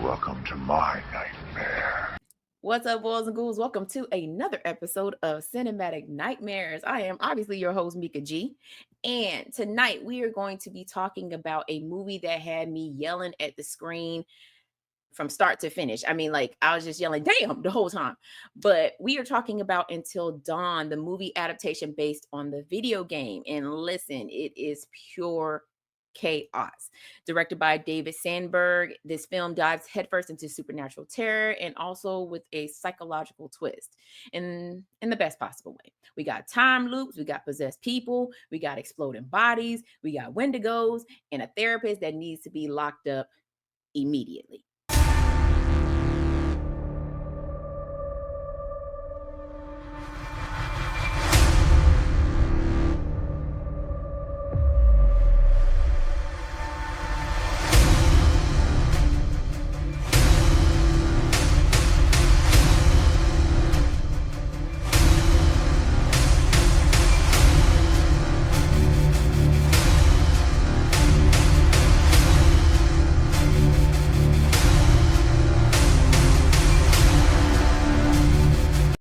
Welcome to my nightmare. What's up, boys and ghouls? Welcome to another episode of Cinematic Nightmares. I am obviously your host, Mika G. And tonight we are going to be talking about a movie that had me yelling at the screen from start to finish. I mean, like, I was just yelling, damn, the whole time. But we are talking about Until Dawn, the movie adaptation based on the video game. And listen, it is pure chaos. Directed by David Sandberg, this film dives headfirst into supernatural terror and also with a psychological twist in the best possible way. We got time loops, we got possessed people, we got exploding bodies, we got wendigos, and a therapist that needs to be locked up immediately.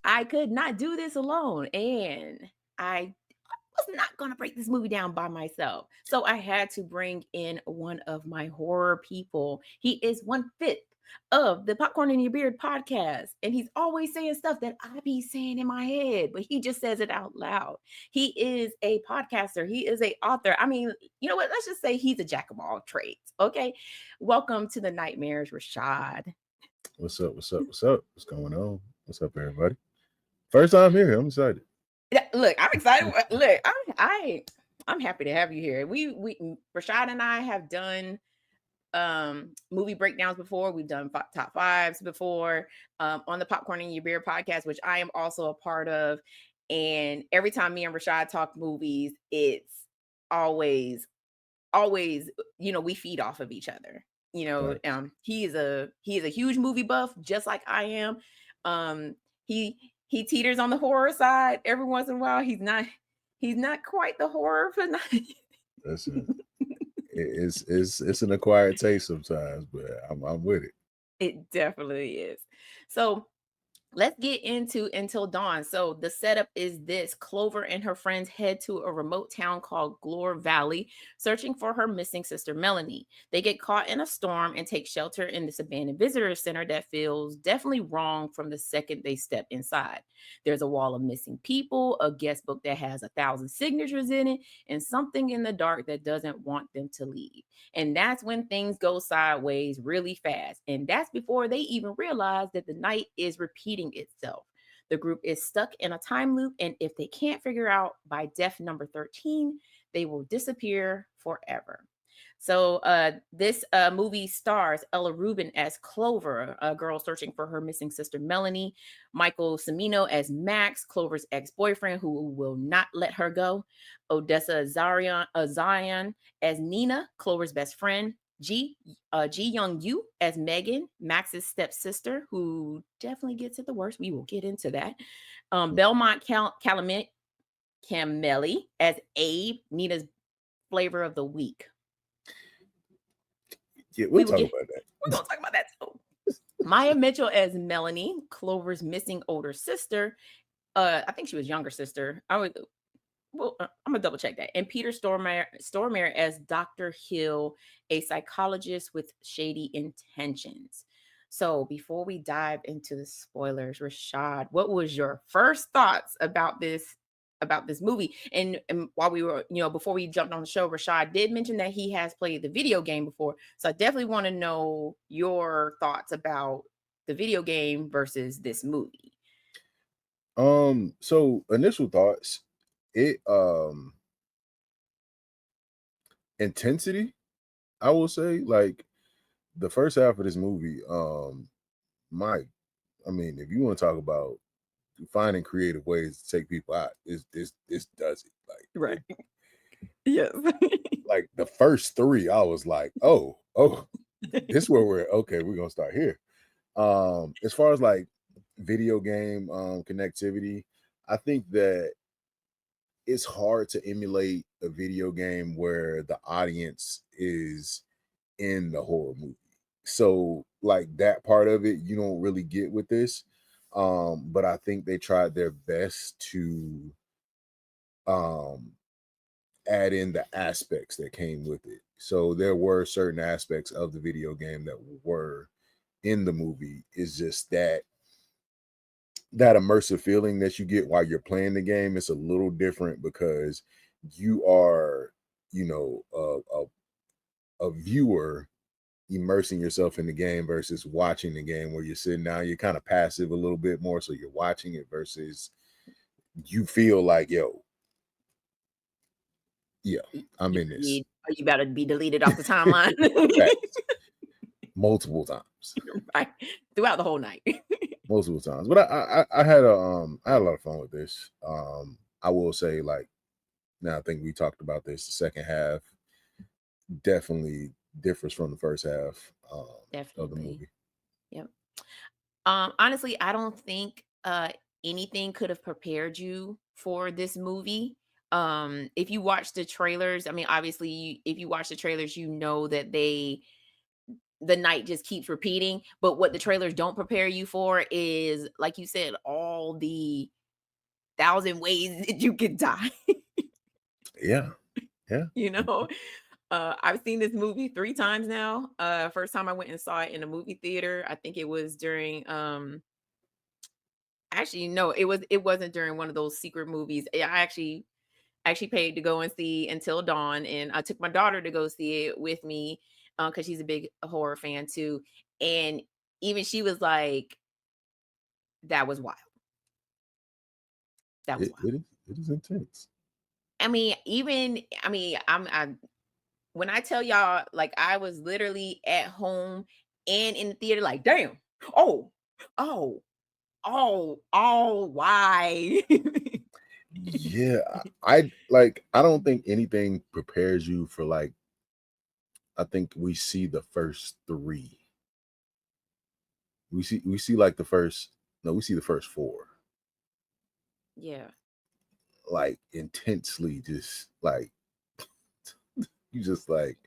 I could not do this alone, and I was not going to break this movie down by myself. So I had to bring in one of my horror people. He is 1/5 of the Popcorn in Your Beard podcast, and he's always saying stuff that I be saying in my head, but he just says it out loud. He is a podcaster. He is a author. I mean, you know what? Let's just say he's a jack of all trades. Okay. Welcome to the Nightmares, Rashad. What's up? What's up? What's up? What's going on? What's up, everybody? First time here. I'm excited. Yeah, look, I'm excited. Look, I'm happy to have you here. We Rashad and I have done movie breakdowns before. We've done top fives before on the Popcorn in Your Beer podcast, which I am also a part of. And every time me and Rashad talk movies, it's always, we feed off of each other. He is a huge movie buff, just like I am. He teeters on the horror side every once in a while. He's not quite the horror fanatic. That's it. It's an acquired taste sometimes, but I'm with it. It definitely is. So let's get into Until Dawn. So the setup is this: Clover and her friends head to a remote town called Glore Valley, searching for her missing sister Melanie. They get caught in a storm and take shelter in this abandoned visitor center that feels definitely wrong from the second they step inside. There's a wall of missing people, a guest book that has 1,000 signatures in it, and something in the dark that doesn't want them to leave. And that's when things go sideways really fast. And that's before they even realize that the night is repeating itself. The group is stuck in a time loop, and if they can't figure out by death number 13, they will disappear forever. So this movie stars Ella Rubin as Clover, a girl searching for her missing sister Melanie, Michael Cimino as Max, Clover's ex-boyfriend who will not let her go, Odessa Zion as Nina, Clover's best friend, Ji Young Yu as Megan, Max's stepsister, who definitely gets it the worst. We will get into that. Belmont Camelli as Abe, Nina's flavor of the week. Yeah, we'll talk about that. We're going to talk about that too. Maya Mitchell as Melanie, Clover's missing older sister. I think she was younger sister. I'm gonna double check that. And Peter Stormare as Dr. Hill, a psychologist with shady intentions. So before we dive into the spoilers, Rashad, what was your first thoughts about this movie? And while we were, before we jumped on the show, Rashad did mention that he has played the video game before. So I definitely want to know your thoughts about the video game versus this movie. So initial thoughts, intensity, I will say, like the first half of this movie, if you want to talk about finding creative ways to take people out, this does it. Like, right. Yes. Like the first three, I was like, oh, this is where we're gonna start here. As far as like video game connectivity, I think that it's hard to emulate a video game where the audience is in the horror movie. So like that part of it you don't really get with this. But I think they tried their best to add in the aspects that came with it. So there were certain aspects of the video game that were in the movie. Is just that immersive feeling that you get while you're playing the game. It's a little different because you are, a viewer immersing yourself in the game versus watching the game where you're sitting down. You're kind of passive a little bit more, so you're watching it versus you feel like, yo, yeah, I'm in this. Are you about to be deleted off the timeline? Facts. Multiple times. Right. Throughout the whole night. Multiple times. But I had a lot of fun with this. I will say, like, now I think we talked about this, the second half definitely differs from the first half of the movie. Yep. Honestly, I don't think anything could have prepared you for this movie. If you watch the trailers, I mean, obviously, if you watch the trailers, you know that the night just keeps repeating. But what the trailers don't prepare you for is, like you said, all the 1,000 ways that you could die. Yeah. I've seen this movie 3 times now. First time I went and saw it in a movie theater. I think it was during actually no, it wasn't during one of those secret movies. I actually paid to go and see Until Dawn, and I took my daughter to go see it with me because she's a big horror fan too. And even she was like, that was wild. That was wild. It is intense. I'm when I tell y'all, like, I was literally at home and in the theater, like, damn, why? Yeah, I don't think anything prepares you for, like, I think we see the first 3. We see like the first, no, we see the first 4. Yeah. Like intensely, just like you just like,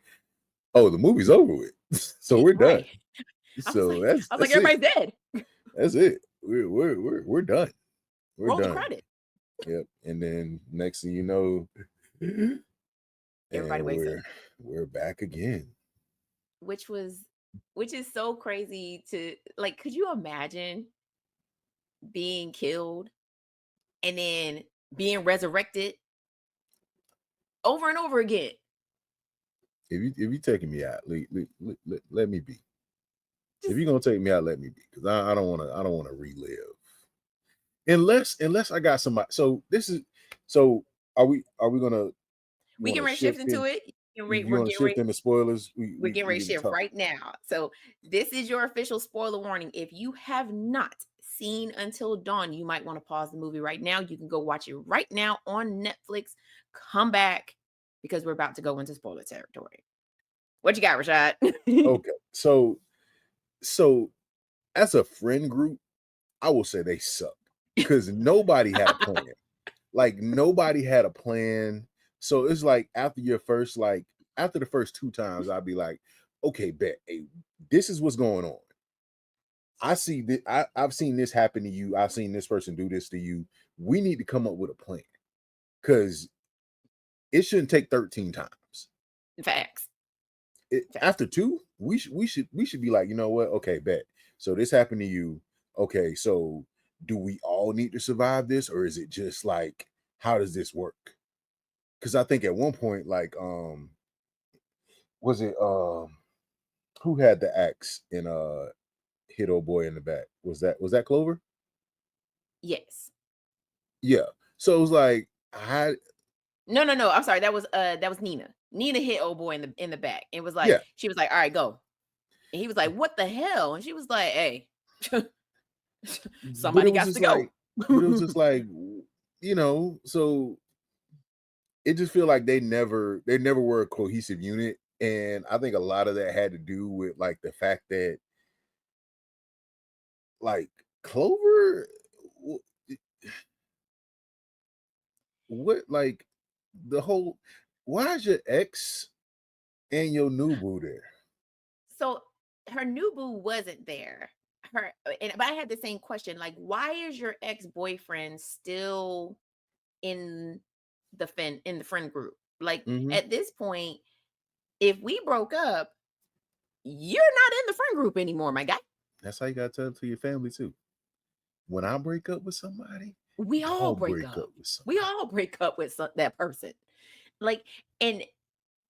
oh, the movie's over with. So we're done. Right. So I was like, everybody's dead. That's it. We're done. We're Roll done. the credit. Yep. And then next thing you know, everybody wakes up. We're back again. Which is so crazy to, like, could you imagine being killed and then being resurrected over and over again? If you taking me out, let me be. If you're gonna take me out, let me be, because I don't want to relive. Unless I got somebody. So are we gonna? We can shift into it. We're getting shift into spoilers. We're getting ready to shift right now. So this is your official spoiler warning. If you have not seen Until Dawn, you might want to pause the movie right now. You can go watch it right now on Netflix. Come back because we're about to go into spoiler territory. What you got, Rashad? Okay, so as a friend group, I will say they suck because nobody had a plan. Like, nobody had a plan. So it's like after the first 2 times, I'd be like, okay, bet, hey, this is what's going on. I see that I've seen this happen to you. I've seen this person do this to you. We need to come up with a plan because it shouldn't take 13 times. Facts. After 2, we should be like, you know what? Okay, bet. So this happened to you. Okay, so do we all need to survive this, or is it just like, how does this work? Because I think at one point, like, was it who had the axe and hit old boy in the back? Was that Clover? Yes. Yeah. So it was like, No. I'm sorry. That was Nina. Nina hit old boy in the back. It was like, yeah. She was like, all right, go. And he was like, what the hell? And she was like, hey, somebody got to go. But it was just like, so it just feel like they never were a cohesive unit. And I think a lot of that had to do with, like, the fact that, like, Clover, what, like, the whole, why is your ex and your new boo there? So her new boo wasn't there. But I had the same question. Like, why is your ex-boyfriend still in the friend group? Like, Hmm. at this point, if we broke up, you're not in the friend group anymore, my guy. That's how you gotta tell it to your family too. When I break up with somebody, We all y'all break break up. up with We somebody. all break up with that person. Like, and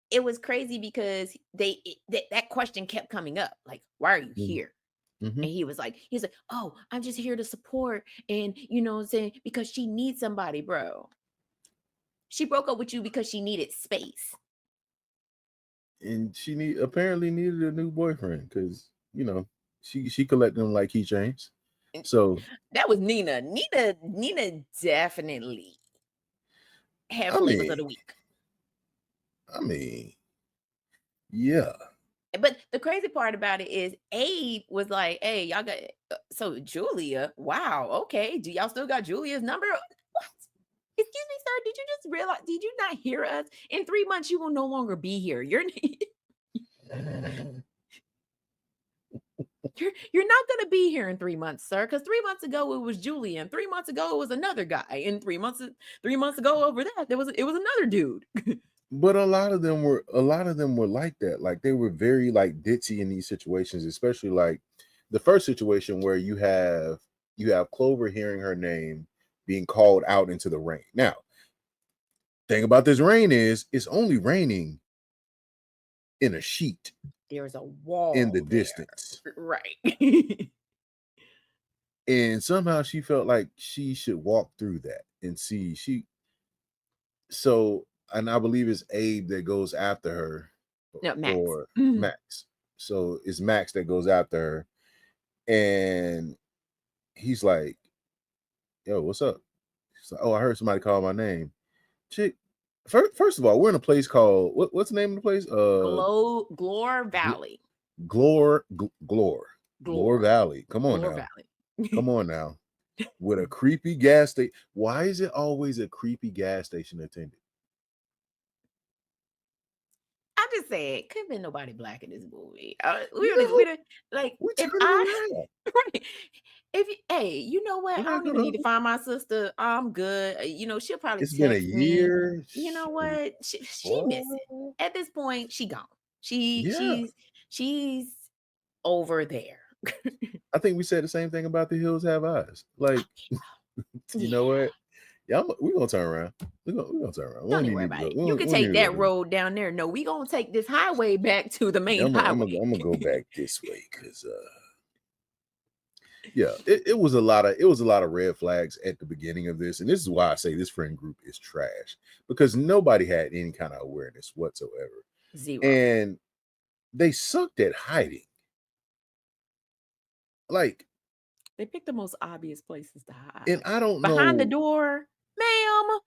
it was crazy because that question kept coming up. Like, why are you here? Mm-hmm. And he's like, oh, I'm just here to support. And you know what I'm saying? Because she needs somebody, bro. She broke up with you because she needed space. And she apparently needed a new boyfriend because she collected them like keychains. And So that was Nina. Nina definitely had I flavors mean, of the week. I mean, yeah. But the crazy part about it is Abe was like, hey, y'all got so Julia, wow, okay. Do y'all still got Julia's number? What? Excuse me, sir. Did you just realize? Did you not hear us? In 3 months, you will no longer be here. You're you're not gonna be here in 3 months, sir. Because 3 months ago it was Julia, and 3 months ago it was another guy, and 3 months ago over that it was another dude. But a lot of them were like that. Like they were very like ditzy in these situations, especially like the first situation where you have Clover hearing her name being called out into the rain. Now, thing about this rain is it's only raining in a sheet There's a in the wall there, distance. right? And somehow she felt like she should walk through that and see so and I believe it's Abe that goes after her No, Max. or Max. So it's Max that goes after her and he's like, yo, what's up? She's like, oh, I heard somebody call my name. Chick, first of all, we're in a place called what's the name of the place? Glore Gl- Valley. Glore Glore. Valley. Come on Glore now. Valley. Come on now. With a creepy gas station. Why is it always a creepy gas station attendant? I just said, could have been nobody black in this movie. No, Like, we if turn I, it around. right, if hey, you know what? We're I not don't even need gonna. to find my sister. I'm good. She'll probably It's been a text me. year. You know Shoot, what? She missing. boy. At this point, she gone. Yeah, She's over there. I think we said the same thing about The Hills Have Eyes. Like, you Yeah. know what? Yeah, we're gonna turn around. We're gonna turn around. We Don't don't even even worry need to about go. it. We You don't, could we don't need take to go that there. road down there. No, we gonna take this highway back to the Yeah, main I'm highway. gonna go back this way because yeah, it was a lot of red flags at the beginning of this, and this is why I say this friend group is trash because nobody had any kind of awareness whatsoever, Zero. and they sucked at hiding. Like, They picked the most obvious places to and hide. I don't Behind the know, door, ma'am.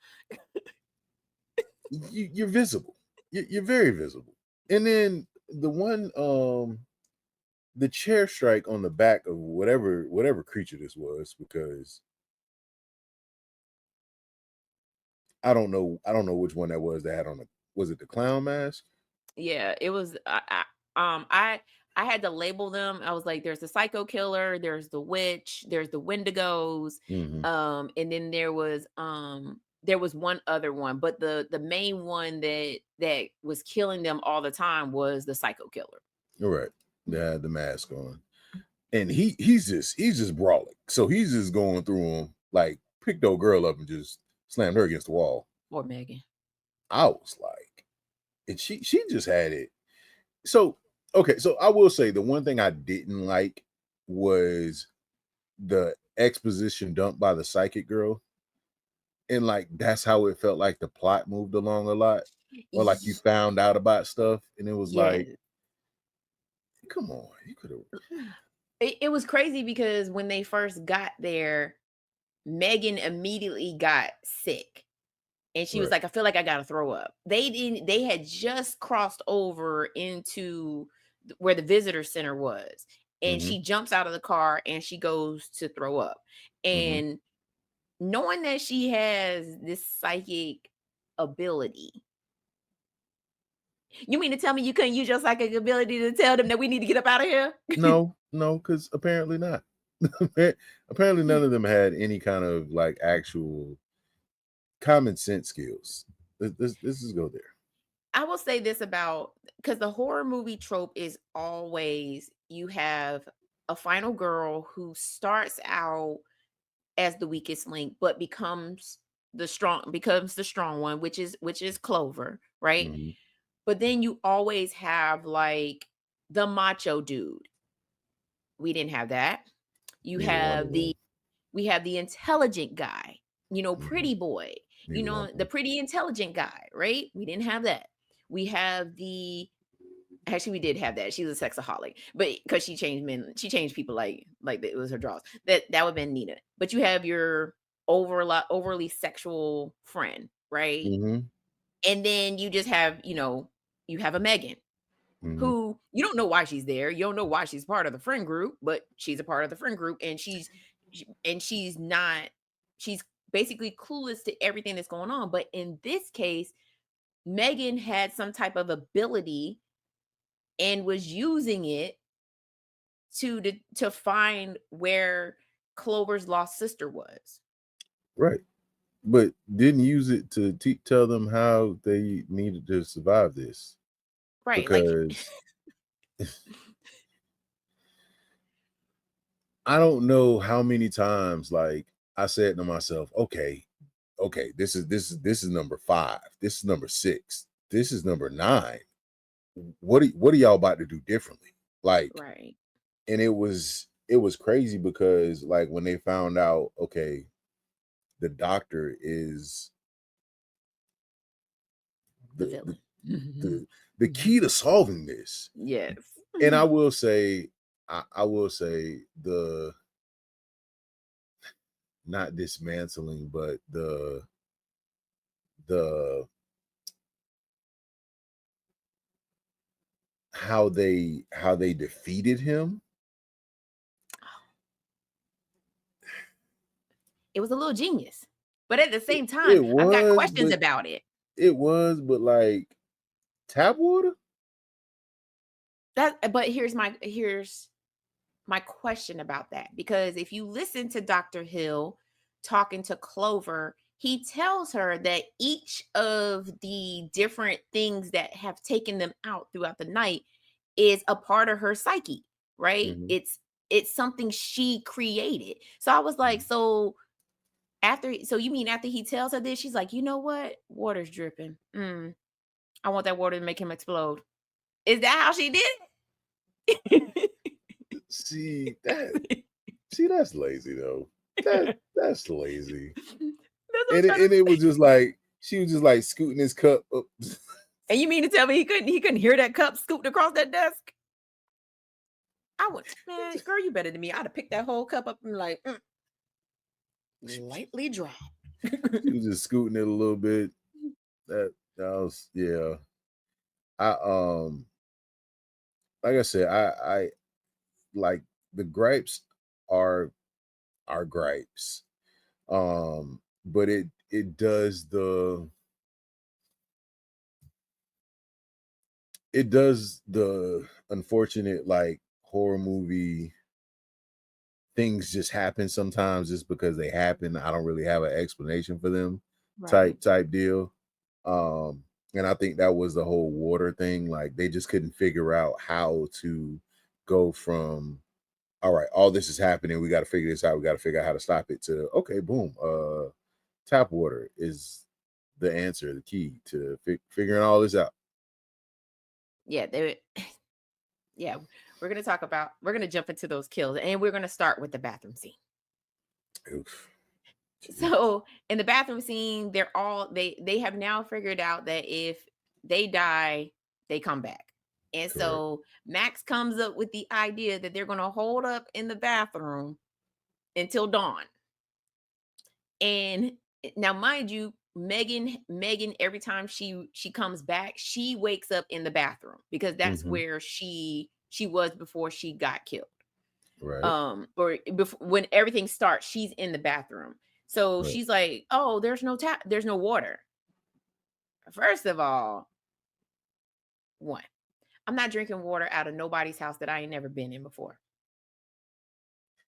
you're visible. You're very visible, and then the chair strike on the back of whatever creature this was because I don't know which one that was that had on the was it the clown mask? Yeah, it was. I had to label them. I was like, there's the psycho killer, there's the witch, there's the Wendigos, Mm-hmm. and then there was one other one, but the main one that was killing them all the time was the psycho killer. All right. They had the mask on. And he's just brawling. So he's just going through them, like picked old girl up and just slammed her against the wall. Or Megan. I was like, and she just had it. So okay, so I will say the one thing I didn't like was the exposition dumped by the psychic girl. And like that's how it felt like the plot moved along a lot. Or like you found out about stuff and it was Yeah, like, come on, you could have. it was crazy because when they first got there, Megan immediately got sick. And she was Right. like, I feel like I gotta throw up. They had just crossed over into where the visitor center was. And Mm-hmm. she jumps out of the car and she goes to throw up. Mm-hmm. And knowing that she has this psychic ability, You mean to tell me you couldn't use your psychic ability to tell them that we need to get up out of here? No, because apparently not. Apparently none of them had any kind of like actual common sense skills. Let's just go there. I will say this about, because the horror movie trope is always you have a final girl who starts out as the weakest link, but becomes the strong one, which is Clover, right? Mm-hmm. But then you always have like the macho dude. We didn't have that. You Neither one have of them. we have the intelligent guy, Mhm. pretty boy, Neither one of the them. pretty intelligent guy, right? We didn't have that. We have actually we did have that. She was a sexaholic, but because she changed people like it was her draws. That would have been Nina. But you have your overly sexual friend, right? Mm-hmm. And then you just have, you have a Megan Mm-hmm. who you don't know why she's there. You don't know why she's part of the friend group, but she's a part of the friend group, and she's basically clueless to everything that's going on. But in this case, Megan had some type of ability and was using it to find where Clover's lost sister was. Right. But didn't use it to tell them how they needed to survive this. Right. Like, Because I don't know how many times like I said to myself, okay, this is number 5. This is number 6. This is number 9. What are y'all about to do differently? Like, right. and it was crazy because like when they found out, okay, the doctor is The villain. the key to solving this. Yes. And I will say the not dismantling, but the how they defeated him. It was a little genius. But at the same time, I've got questions about it. It was, but like tap water? But here's my question about that, because if you listen to Dr. Hill talking to Clover, he tells her that each of the different things that have taken them out throughout the night is a part of her psyche, right? Mm-hmm. It's something she created. So I was like, so you mean after he tells her this, she's like, you know what? Water's dripping. I want that water to make him explode. Is that how she did it? See, that's lazy though. That's lazy. And it was just like she was just like scooting his cup up. And you mean to tell me he couldn't hear that cup scooting across that desk? I would, man, girl, you better than me. I'd have picked that whole cup up and like lightly drop. She was just scooting it a little bit. That was, yeah. I like I said, I like the gripes are gripes. But it does the unfortunate like horror movie things just happen sometimes just because they happen. I don't really have an explanation for them. Right. type deal. And I think that was the whole water thing. Like they just couldn't figure out how to go from, all right, all this is happening, we got to figure this out, we got to figure out how to stop it, to okay, boom, tap water is the answer, the key to figuring all this out. Yeah, yeah, we're gonna jump into those kills, and we're gonna start with the bathroom scene. Oof. So in the bathroom scene, they have now figured out that if they die, they come back. And Correct. So Max comes up with the idea that they're gonna hold up in the bathroom until dawn. And now, mind you, Megan, every time she comes back, she wakes up in the bathroom because that's where she was before she got killed. Right. Or before, when everything starts, she's in the bathroom. So Right. she's like, "Oh, there's no water." First of all, One, I'm not drinking water out of nobody's house that I ain't never been in before.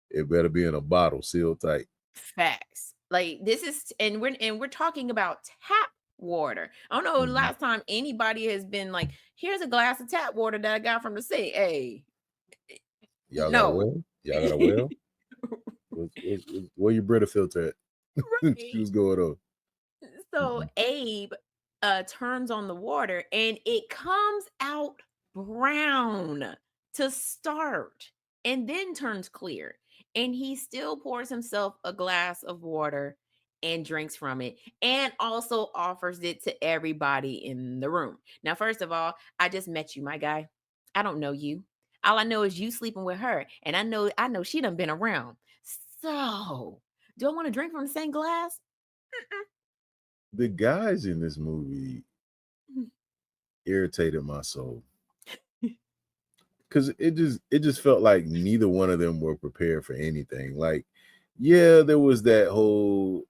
It better be in a bottle, sealed tight. Facts. Like this is, and we're talking about tap water. I don't know the last time anybody has been like, here's a glass of tap water that I got from the sink. Hey, Y'all got a no. well? Y'all got a well? Where your Brita filter at? Right. She was going on. So Abe turns on the water and it comes out brown to start and then turns clear. And he still pours himself a glass of water and drinks from it and also offers it to everybody in the room. Now, first of all, I just met you, my guy. I don't know you. All I know is you sleeping with her. And I know she done been around. So do I want to drink from the same glass? The guys in this movie irritated my soul. Because it just felt like neither one of them were prepared for anything. Like, yeah, there was that whole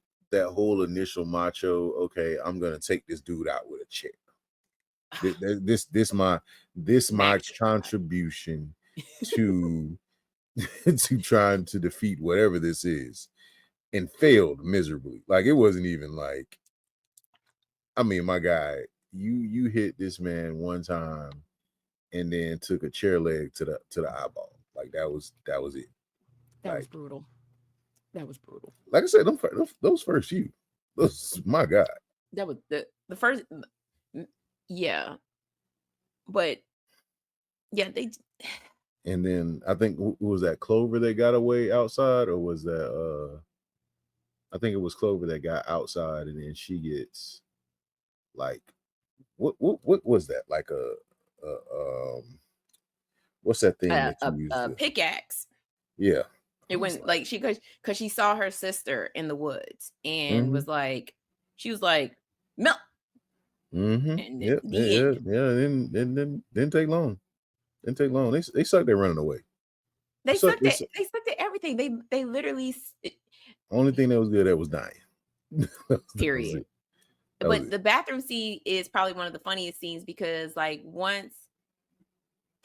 initial macho, okay, I'm gonna take this dude out with a chair. This my contribution to to trying to defeat whatever this is, and failed miserably. Like, it wasn't even like, I mean, my guy, you hit this man one time and then took a chair leg to the eyeball. Like, that was it. That was brutal. That was brutal. Like I said, those first few, those, my God. That was the first, yeah. But yeah, they. And then I think, was that Clover that got away outside, or was that I think it was Clover that got outside, and then she gets like, what was that? Like what's that thing that you use? A pickaxe. Yeah. It went like because she saw her sister in the woods and was like, she was like, milk. Mm-hmm. Yeah. Didn't take long. Didn't take long. They sucked at running away. They sucked at everything. They literally. Only thing that was good at was dying. Period. But the bathroom scene is probably one of the funniest scenes because, like, once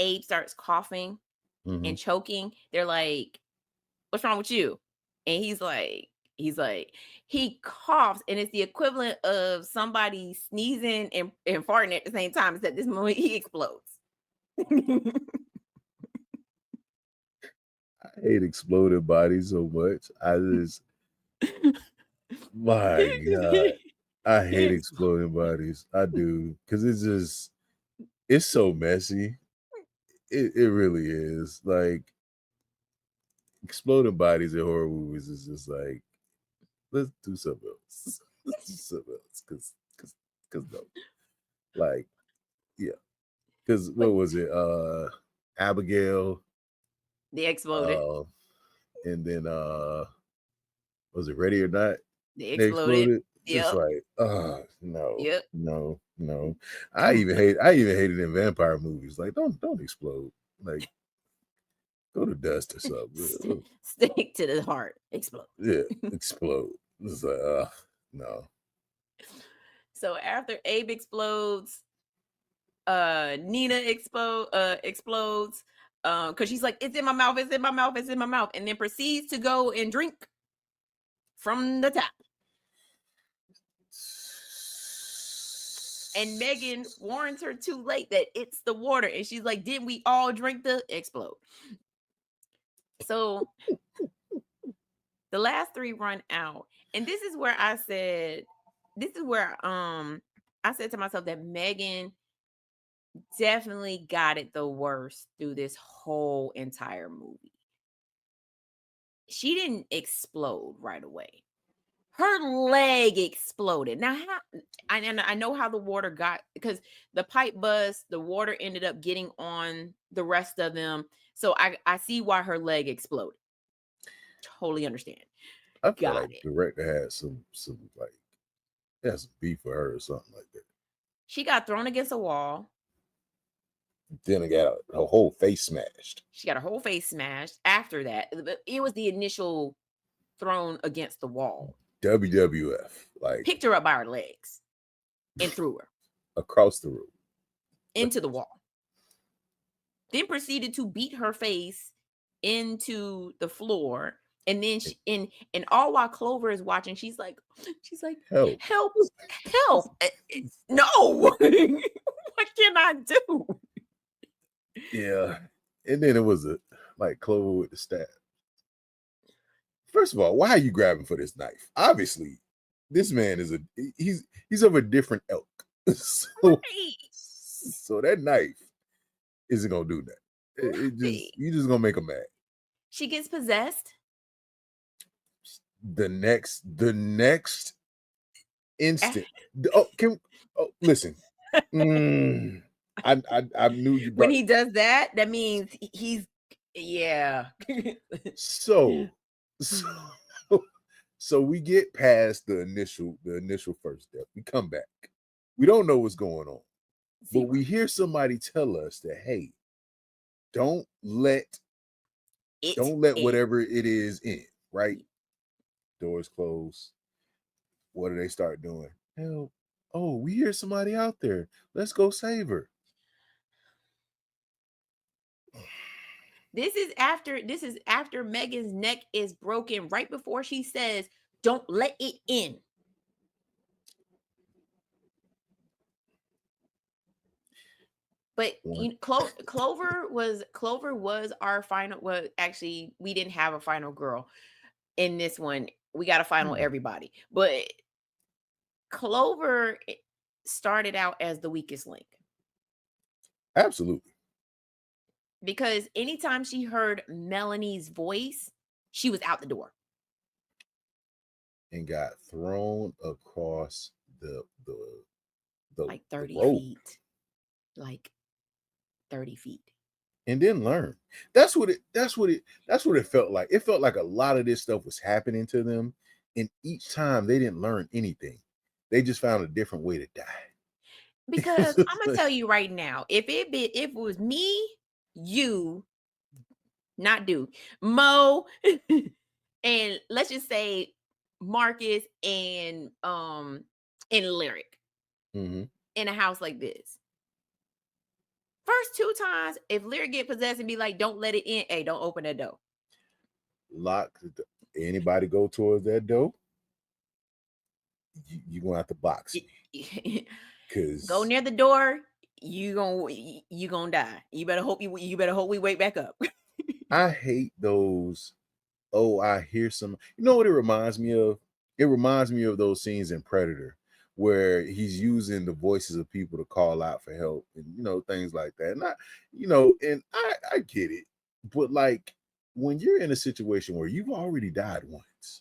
Abe starts coughing and choking, they're like, "What's wrong with you?" And he's like, he coughs, and it's the equivalent of somebody sneezing and farting at the same time. Is at this moment he explodes. I hate exploded bodies so much. I just, my God, I hate exploding bodies. I do, because it's so messy. It really is. Like, exploding bodies in horror movies is just like, let's do something else. Let's do something else, because no, like, yeah, because what was it? Abigail. They exploded. And then was it Ready or Not? They exploded. It's like, no. Yep. No. I even hated in vampire movies. Like, don't explode. Like, go to dust or something. Stick to the heart. Explode. Yeah, explode. It's like, no. So after Abe explodes, Nina explodes. Because she's like, it's in my mouth, it's in my mouth, it's in my mouth, and then proceeds to go and drink from the tap. And Megan warns her too late that it's the water, and she's like, didn't we all drink the explode? So the last three run out, and this is where I said to myself that Megan definitely got it the worst through this whole entire movie. She didn't explode right away. Her leg exploded. Now, I know how the water got, because the pipe bust, the water ended up getting on the rest of them. So I see why her leg exploded. Totally understand. I feel like the director had some like, some beef for her or something like that. She got thrown against a wall. Then I got her whole face smashed. She got her whole face smashed. After that, it was the initial thrown against the wall. WWF, like, picked her up by her legs and threw her across the room. into the wall. Then proceeded to beat her face into the floor. And then and all while Clover is watching, she's like, Help. help. No. What can I do? Yeah. And then it was like Clover with the staff. First of all, why are you grabbing for this knife? Obviously, this man is he's of a different elk. So that knife isn't gonna do that. You just gonna make him mad. She gets possessed. The next instant. Listen. I knew you When he does that, that means he's So we get past the initial first step. We come back. We don't know what's going on. But we hear somebody tell us that, hey, don't let whatever it is in, right? Doors closed. What do they start doing? Hell, oh, we hear somebody out there. Let's go save her. This is after Megan's neck is broken right before she says, "Don't let it in." But Clover was our final. Well, actually, we didn't have a final girl in this one. We got a final everybody. But Clover started out as the weakest link. Absolutely. Because anytime she heard Melanie's voice, she was out the door. And got thrown across the like 30 rope. feet. Like 30 feet. And then learn. That's what it felt like. It felt like a lot of this stuff was happening to them. And each time they didn't learn anything. They just found a different way to die. Because I'm gonna tell you right now, if it was me, you, not Duke, Mo, and let's just say Marcus and Lyric in a house like this. First 2 times, if Lyric get possessed and be like, "Don't let it in," hey, don't open that door. Lock. Anybody go towards that door? You're gonna have to box me. Cause go near the door, you gonna die. You better hope we wake back up. I hate those. Oh, I hear some. You know what it reminds me of? It reminds me of those scenes in Predator where he's using the voices of people to call out for help and things like that. And I get it, but like when you're in a situation where you've already died once,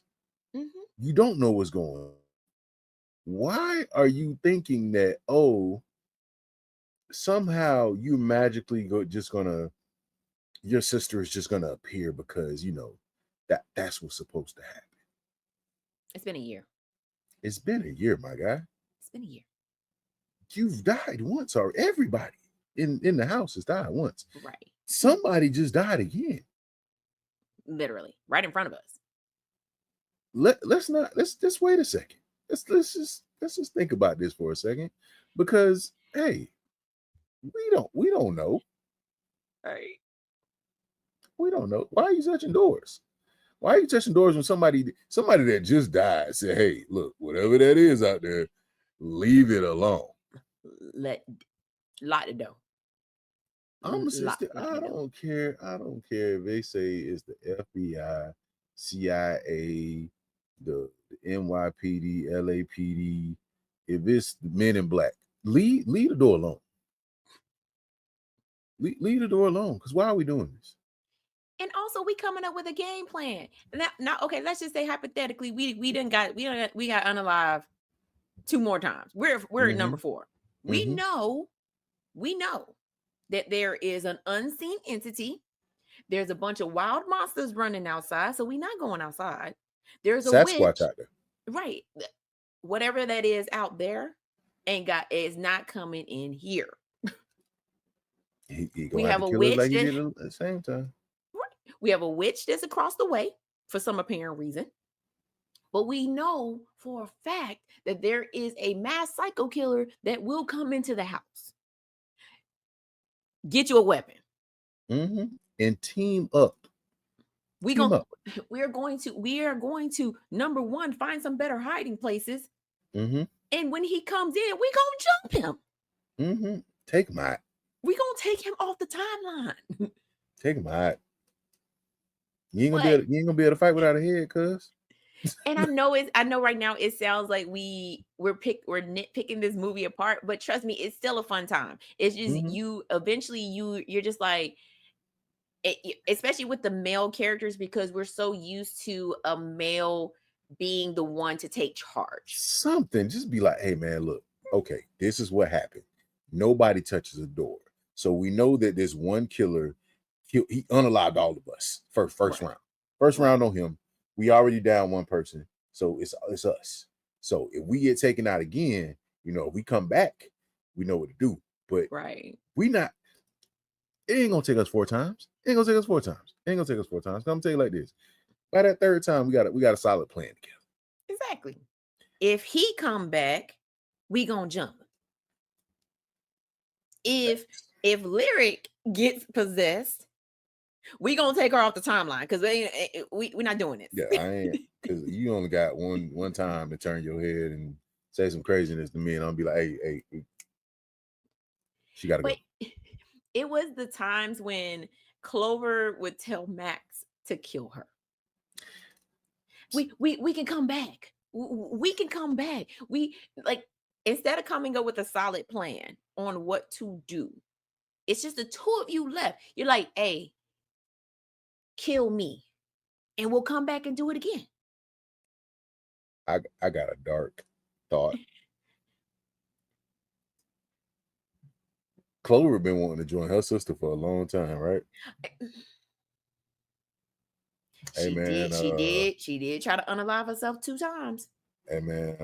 you don't know what's going on. Why are you thinking that somehow you magically your sister is just gonna appear because that's what's supposed to happen? It's been a year. It's been a year, my guy. It's been a year. You've died once, or everybody in the house has died once. Right. Somebody just died again. Literally, right in front of us. Let's just wait a second. Let's just think about this for a second, because hey, we don't know. Right. We don't know. Why are you touching doors? Why are you touching doors when somebody that just died said, "Hey, look, whatever that is out there, leave it alone. Lock the door." I don't care. I don't care if they say it's the FBI, CIA, the NYPD, LAPD. If it's the Men in Black, leave the door alone. Leave the door alone. Because why are we doing this? And also, we coming up with a game plan. Now, okay, let's just say hypothetically, we got unalive 2 more times. We're at number 4. We know that there is an unseen entity. There's a bunch of wild monsters running outside, so we're not going outside. There's a Sasquatch witch out there, right? Whatever that is out there, is not coming in here. We have a witch like he did at the same time. We have a witch that's across the way for some apparent reason. But we know for a fact that there is a mass psycho killer that will come into the house. Get you a weapon. And team up. We are going to number one, find some better hiding places. And when he comes in, we gonna jump him. Take him out. We gonna take him off the timeline. Take him out. You ain't gonna be able to fight without a head, cuz. And I know right now it sounds like we're nitpicking this movie apart, but trust me, it's still a fun time. It's just you're just like, especially with the male characters, because we're so used to a male being the one to take charge. Something, just be like, hey man, look, okay, this is what happened. Nobody touches a door. So we know that this one killer, he unalived all of us. First round. First round on him. We already down one person. So it's us. So if we get taken out again, if we come back, we know what to do. But we not, it ain't gonna take us 4 times. It ain't gonna take us 4 times. I'm gonna tell you like this. By that 3rd time, we got a solid plan together. Exactly. If he come back, we gonna jump. If Lyric gets possessed, we gonna take her off the timeline, because we're not doing it. Yeah, I ain't, because you only got one time to turn your head and say some craziness to me, and I'll be like, hey, she gotta go. It was the times when Clover would tell Max to kill her. We can come back. We can come back. We, like, instead of coming up with a solid plan on what to do, it's just the 2 of you left. You're like, hey, kill me, and we'll come back and do it again. I got a dark thought. Clover been wanting to join her sister for a long time, right? She did try to unalive herself 2 times. Hey man,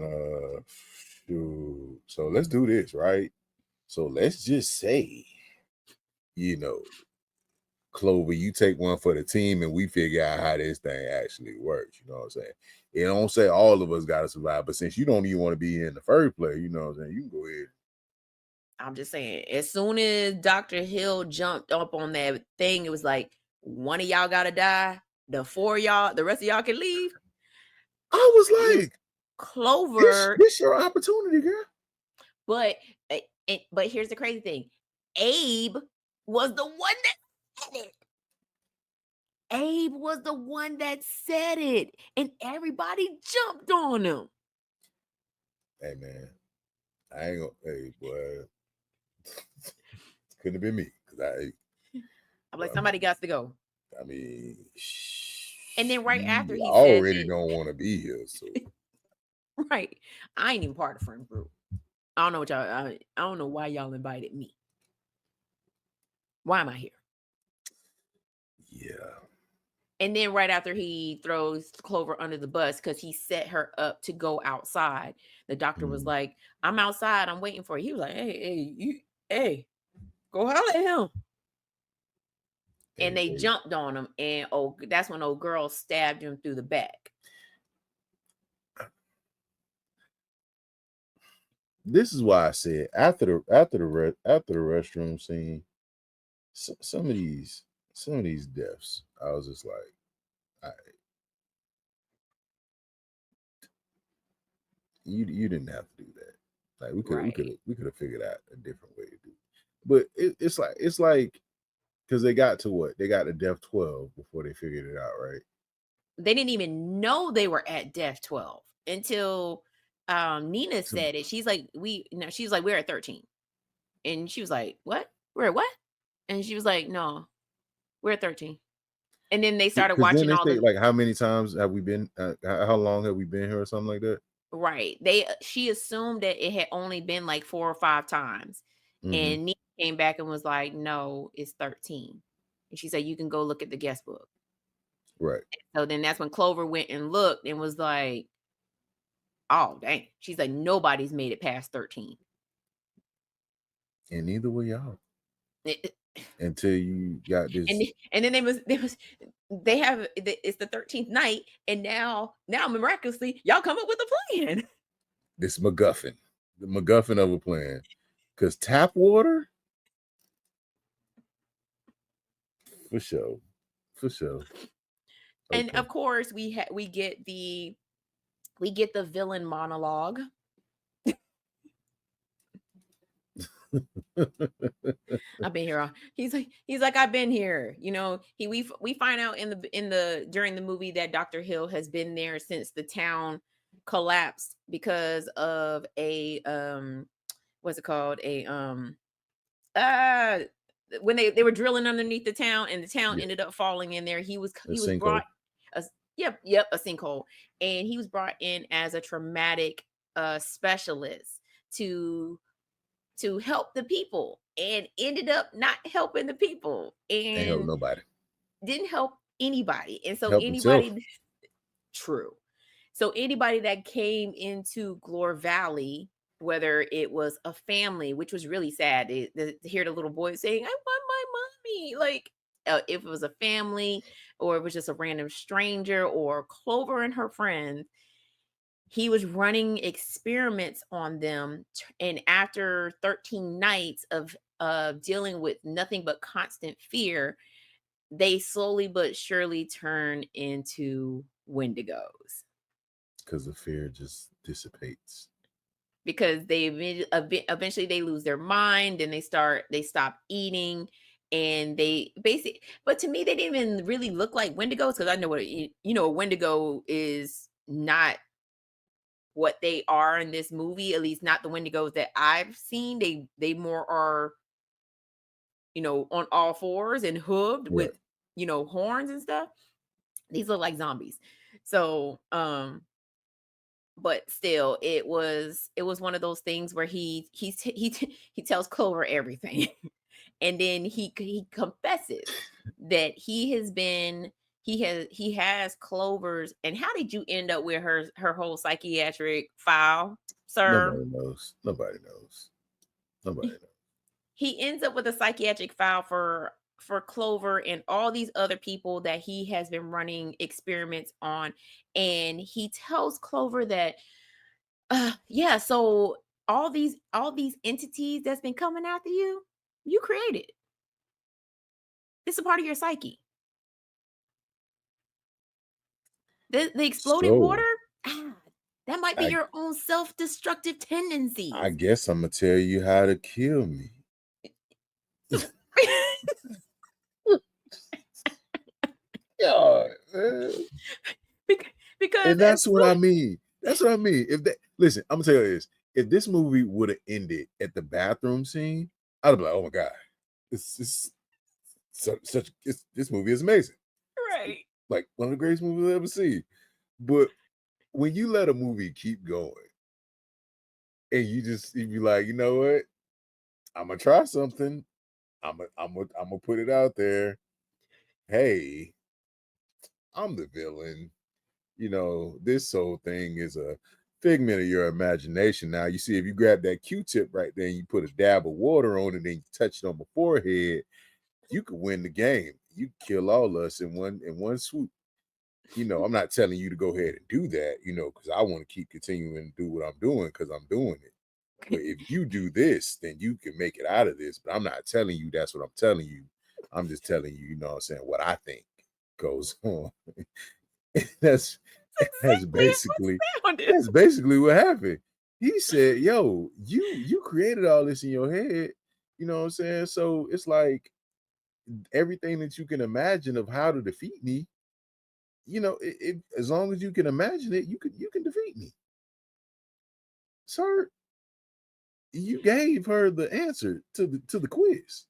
shoot. So let's do this, right? So let's just say, Clover, you take one for the team, and we figure out how this thing actually works. You know what I'm saying? It don't say all of us gotta survive, but since you don't even want to be here in the first place, you know what I'm saying, you can go ahead. I'm just saying, as soon as Dr. Hill jumped up on that thing, it was like, one of y'all gotta die. The 4 of y'all, the rest of y'all can leave. I was like, Clover, this your opportunity, girl. But here's the crazy thing. Abe was the one that said it. Abe was the one that said it, and everybody jumped on him. Hey man, I ain't gonna. Hey boy, couldn't have been me, because I'm like, somebody got to go. I mean, and then right after he already don't want to be here, so right. I ain't even part of friend group. I don't know what y'all. I don't know why y'all invited me. Why am I here? Yeah. And then right after he throws Clover under the bus because he set her up to go outside, the doctor was like, "I'm outside. I'm waiting for you." He was like, "Hey, go holler at him." And they jumped on him, and that's when old girl stabbed him through the back. This is why I said after the restroom scene, some of these deaths, I was just like, you didn't have to do that. Like we could have figured out a different way to do it. But it's like because they got to death 12 before they figured it out, right? They didn't even know they were at death 12 until Nina said it. She's like, we're at 13. And she was like, what? We're at what? And she was like, no, we're at 13. And then they started watching all the, like, how many times have we been, how long have we been here or something like that? Right. She assumed that it had only been like 4 or 5 times. And Nina came back and was like, no, it's 13. And she said, you can go look at the guest book. Right. So then that's when Clover went and looked and was like, oh, dang. She's like, nobody's made it past 13. And neither will y'all. Until you got this. And then it's the 13th night. And now miraculously, y'all come up with a plan. This MacGuffin. The MacGuffin of a plan. Because tap water For sure. For sure. And Okay. of course, we get the villain monologue. I've been here. He's like I've been here. You know, we find out in the during the movie that Dr. Hill has been there since the town collapsed because of a what's it called, a uh when they were drilling underneath the town and the town Yeah. ended up falling in there. He was Sinkhole. brought a yep, a sinkhole, and he was brought in as a traumatic specialist to help the people, and ended up not helping the people Ain't help and nobody. didn't help anybody. And so Help himself. true. So anybody that came into Glore Valley, whether it was a family, which was really sad to hear the little boy saying, "I want my mommy," like if it was a family or it was just a random stranger or Clover and her friends, he was running experiments on them. And after 13 nights of dealing with nothing but constant fear, they slowly but surely turn into Wendigos. Because the fear just dissipates. Because they eventually they lose their mind and they stop eating, and they basically, but to me they didn't even really look like Wendigos, because I know what a Wendigo is not what they are in this movie, at least not the Wendigos that I've seen. They more are, on all fours and hooved Right. with, horns and stuff. These look like zombies. So, but still, it was one of those things where he tells Clover everything, and then he confesses that he has Clover's. And how did you end up with her whole psychiatric file, sir? Nobody knows. Nobody knows. Nobody knows. He ends up with a psychiatric file for Clover and all these other people that he has been running experiments on. And he tells Clover that, yeah, so all these entities that's been coming after you, you created. It's a part of your psyche. The exploded water, that might be your own self-destructive tendencies. I guess I'm gonna tell you how to kill me. God, man. Because And that's what I mean. That's what I mean. Listen, I'm gonna tell you this. If this movie would have ended at the bathroom scene, I'd be like, oh my God, this movie is amazing. Right. Like one of the greatest movies I've ever seen. But when you let a movie keep going and you be like, you know what? I'm gonna try something. I'm gonna put it out there. Hey, I'm the villain. This whole thing is a figment of your imagination. Now, you see, if you grab that Q-tip right there and you put a dab of water on it and you touch it on my forehead, you could win the game. You kill all us in one swoop. I'm not telling you to go ahead and do that, because I want to keep continuing to do what I'm doing because I'm doing it. But if you do this, then you can make it out of this. But I'm not telling you that's what I'm telling you. I'm just telling you, what I'm saying, what I think goes on. That's basically what happened. He said, yo, you created all this in your head. You know what I'm saying? So it's like everything that you can imagine of how to defeat me, as long as you can imagine it, you can defeat me. Sir, you gave her the answer to the quiz.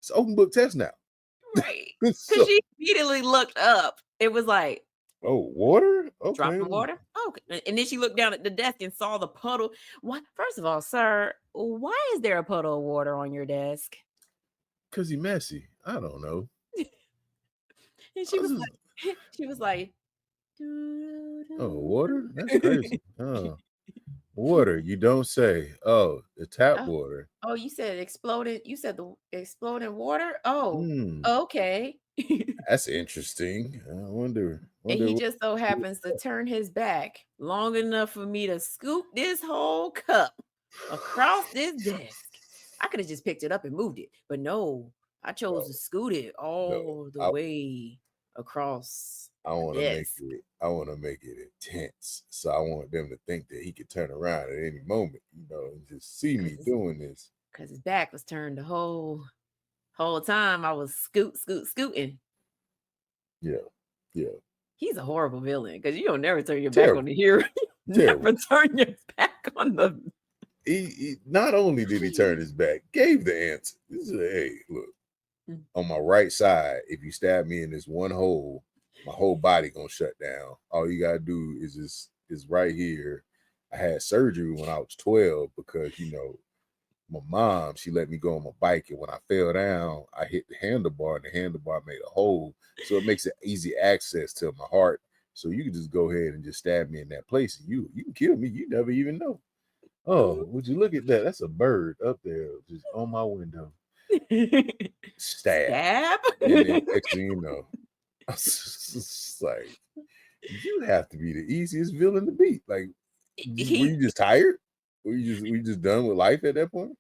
It's open book test now. Right. Because she immediately looked up. It was like, oh, water? Okay. Dropping water? Okay. And then she looked down at the desk and saw the puddle. What? First of all, sir, why is there a puddle of water on your desk? Because he's messy. I don't know. And she was like, oh, water? That's crazy. Oh. Water, you don't say. Oh, the tap water. Oh, you said exploded. You said the exploding water? Oh, okay. That's interesting. I wonder. And he just so happens to turn his back long enough for me to scoop this whole cup across this desk. I could have just picked it up and moved it, but no, I chose to scoot it No, all the way across I the want to make desk it. I want to make it intense. So I want them to think that he could turn around at any moment, and just see me doing this. because his back was turned the whole time. I was scooting. Yeah. He's a horrible villain because you don't never turn your back Terrible. on the hero. Never turn your back on the. He not only did he turn his back, gave the answer. This is hey, look, on my right side, if you stab me in this one hole, my whole body gonna shut down. All you gotta do is right here. I had surgery when I was 12 because my mom, she let me go on my bike, and when I fell down, I hit the handlebar, and the handlebar made a hole, so it makes it easy access to my heart. So you can just go ahead and just stab me in that place, and you can kill me. You never even know. Oh, would you look at that? That's a bird up there just on my window. Stab. And then next thing you know, it's like, you have to be the easiest villain to beat. Like, were you just tired? Were you just done with life at that point?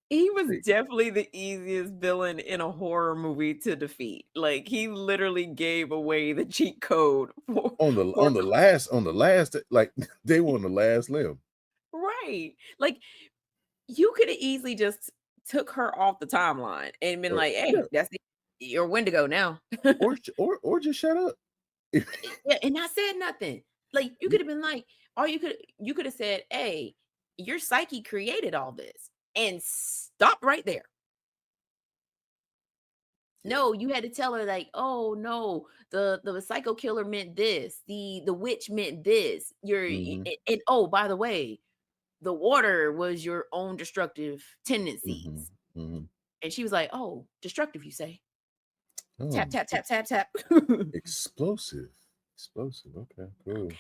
He was definitely the easiest villain in a horror movie to defeat. Like he literally gave away the cheat code on the last, like they were on the last limb. Right. Like you could have easily just took her off the timeline and been like, "Hey, that's it. You're Wendigo now." or just shut up. Yeah, and I said nothing. Like you could have been like, or you could have said, "Hey, your psyche created all this," and stop right there. No, you had to tell her like, "Oh no, the psycho killer meant this. The witch meant this. And oh, by the way, the water was your own destructive tendencies." And she was like, "Oh, destructive, you say?" Tap, tap, tap, tap, tap. Explosive. Okay, cool. Okay.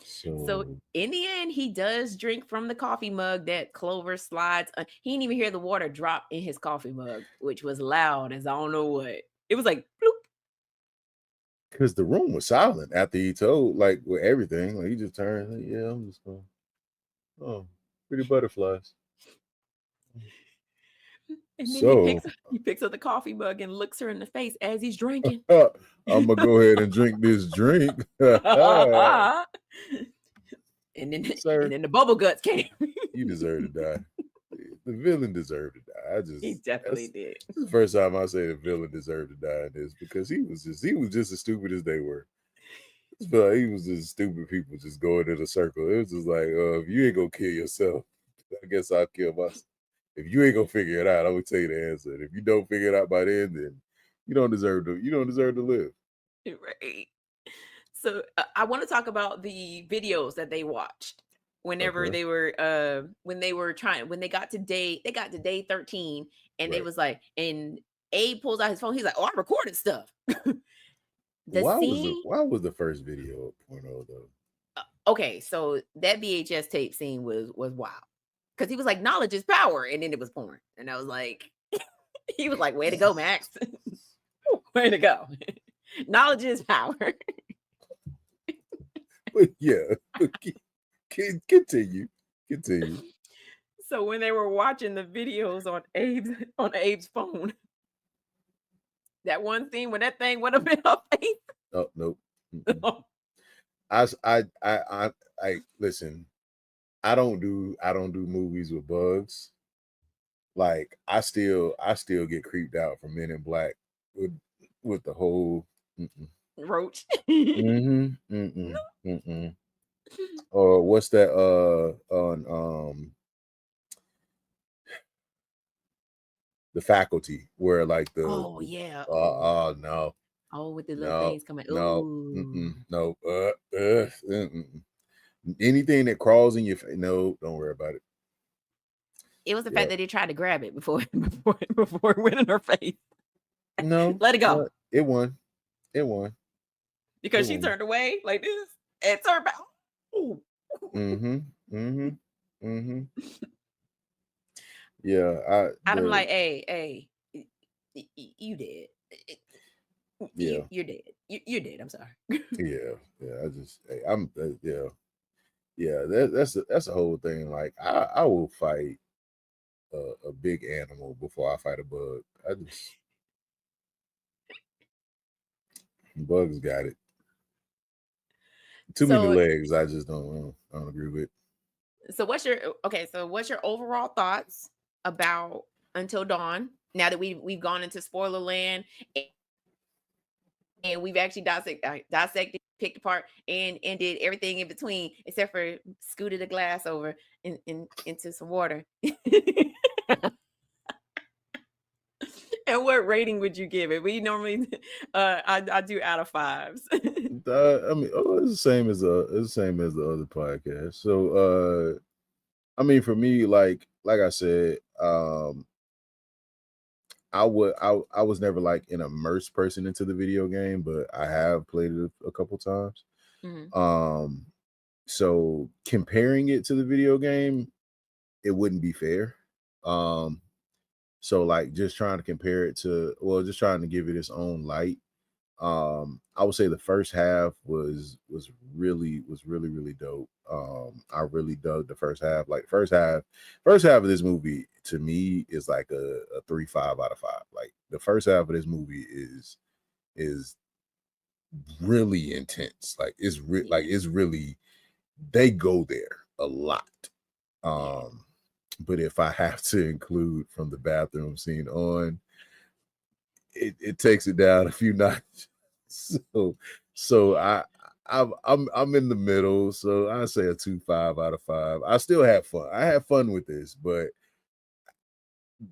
So in the end, he does drink from the coffee mug that Clover slides. He didn't even hear the water drop in his coffee mug, which was loud as I don't know what. It was like bloop. Because the room was silent after he told, like, with everything. Like, he just turned, like, yeah, I'm just going, oh, pretty butterflies. And then he picks up the coffee mug and looks her in the face as he's drinking. I'm gonna go ahead and drink this drink. And then the bubble guts came. You deserve to die. The villain deserved to die. He definitely did. This is the first time I say the villain deserved to die in this, because he was just as stupid as they were. I feel like he was just stupid people just going in a circle. It was just like, if you ain't gonna kill yourself, I guess I'll kill myself. If you ain't gonna figure it out, I'm gonna tell you the answer. And if you don't figure it out by then you don't deserve to live. Right. So I want to talk about the videos that they watched whenever they were when they got to day 13, and they was like, and Abe pulls out his phone. He's like, "Oh, I recorded stuff." Why was the first video a porno though? Okay, so that VHS tape scene was wild, because he was like, "Knowledge is power," and then it was porn, and I was like, he was like, "Way to go, Max! Way to go! Knowledge is power." But yeah, continue. So when they were watching the videos on Abe's phone, that one scene when that thing went up in her face. Oh, nope. I listen. I don't do movies with bugs. Like I still get creeped out from Men in Black with the whole roach. Or what's that on The Faculty, where like the no. With the little things coming. No. Anything that crawls in your face, no, don't worry about it. It was the fact that they tried to grab it before it went in her face. No, let it go. It won. Because she turned away like this and turned back. Yeah, I'm like, hey, you dead. Yeah, you're dead. You're dead. I'm sorry. yeah. I'm that's the whole thing. Like I will fight a big animal before I fight a bug. Bugs got it. Too many So legs. I just don't agree with. so what's your overall thoughts about Until Dawn? Now that we've gone into spoiler land and we've actually dissected, picked apart, and did everything in between, except for scooted a glass over into some water. And what rating would you give it? We normally, I do out of 5s. I mean, it's the same as the other podcast. So, I mean, for me, like I said, I was never like an immersed person into the video game, but I have played it a couple times. Mhm. So comparing it to the video game, it wouldn't be fair. So like just trying to compare it to, just trying to give it its own light. I would say the first half was really dope. I really dug the first half. Like first half of this movie to me is like a 3.5 out of 5. Like the first half of this movie is really intense. Like it's really, they go there a lot. But if I have to include from the bathroom scene on, it takes it down a few notches. So I'm in the middle. So I say a 2.5 out of 5. I still have fun. I had fun with this, but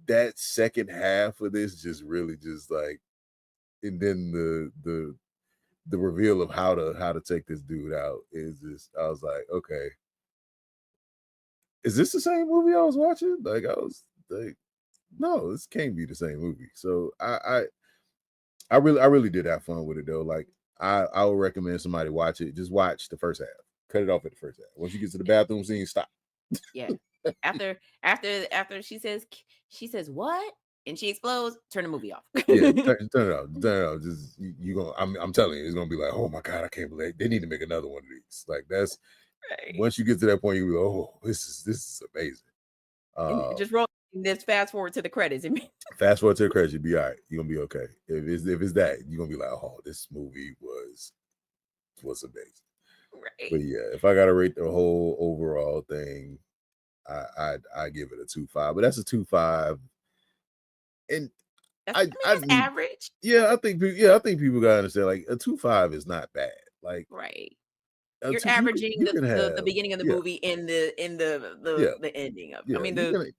that second half of this just really just like, and then the reveal of how to take this dude out is just, I was like, okay, is this the same movie I was watching? Like I was like, no, this can't be the same movie. So I really did have fun with it though. Like I would recommend somebody watch it. Just watch the first half. Cut it off at the first half. Once you get to the bathroom scene, stop. Yeah. After she says what? And she explodes, turn the movie off. Yeah, turn it off. Turn it off. Just you gonna, I'm telling you, it's gonna be like, oh my god, I can't believe they need to make another one of these. Like that's Right. once you get to that point, you'll be like, oh, this is amazing. And just roll this, fast forward to the credits. Fast forward to the credits, you'll be all right. You're gonna be okay. If it's that, you're gonna be like, oh, this movie was amazing. Right. But yeah, if I gotta rate the whole overall thing, I give it a 2.5. But that's a 2.5. And that's average. Yeah, I think people gotta understand, like a 2.5 is not bad. Like right. You're averaging the beginning of the movie and the ending of. I mean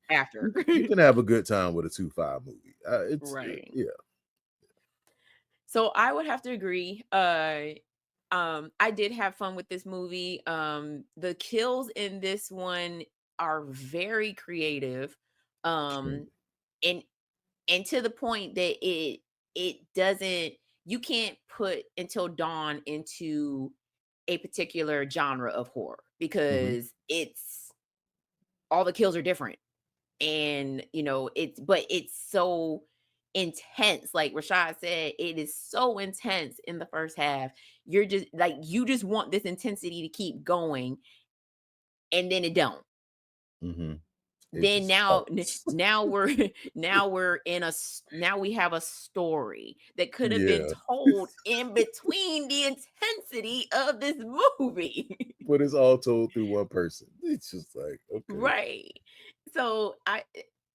after. You can have a good time with a 2.5 movie. It's right. Yeah. So I would have to agree. I did have fun with this movie. The kills in this one are very creative. And to the point that it doesn't, you can't put Until Dawn into a particular genre of horror because it's all the kills are different. And it's so intense. Like Rashad said, it is so intense in the first half. You're just like, you just want this intensity to keep going, and then it don't. Then now we're now we have a story that could have been told in between the intensity of this movie. But it's all told through one person. It's just like, okay. Right. So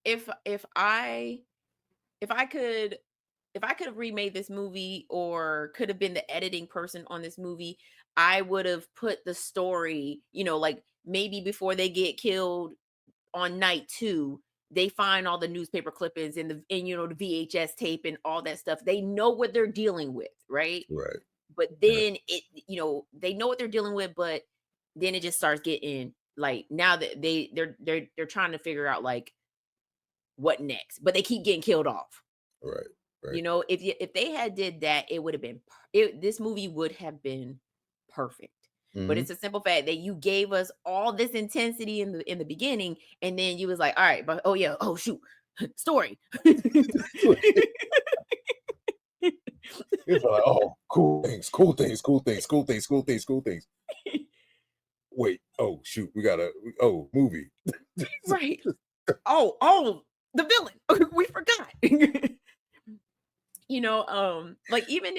if I could have remade this movie or could have been the editing person on this movie, I would have put the story, like maybe before they get killed on night 2, they find all the newspaper clippings and the VHS tape and all that stuff. They know what they're dealing with, right? Right. But then they know what they're dealing with, but then it just starts getting like, now that they're trying to figure out like what next, but they keep getting killed off. Right. If they had did that, it would have been this movie would have been perfect. But it's a simple fact that you gave us all this intensity in the beginning, and then you was like, all right, but oh shoot, story. It's like, oh, cool things. Wait, oh shoot, we got movie. Right. Oh, the villain. We forgot. Like even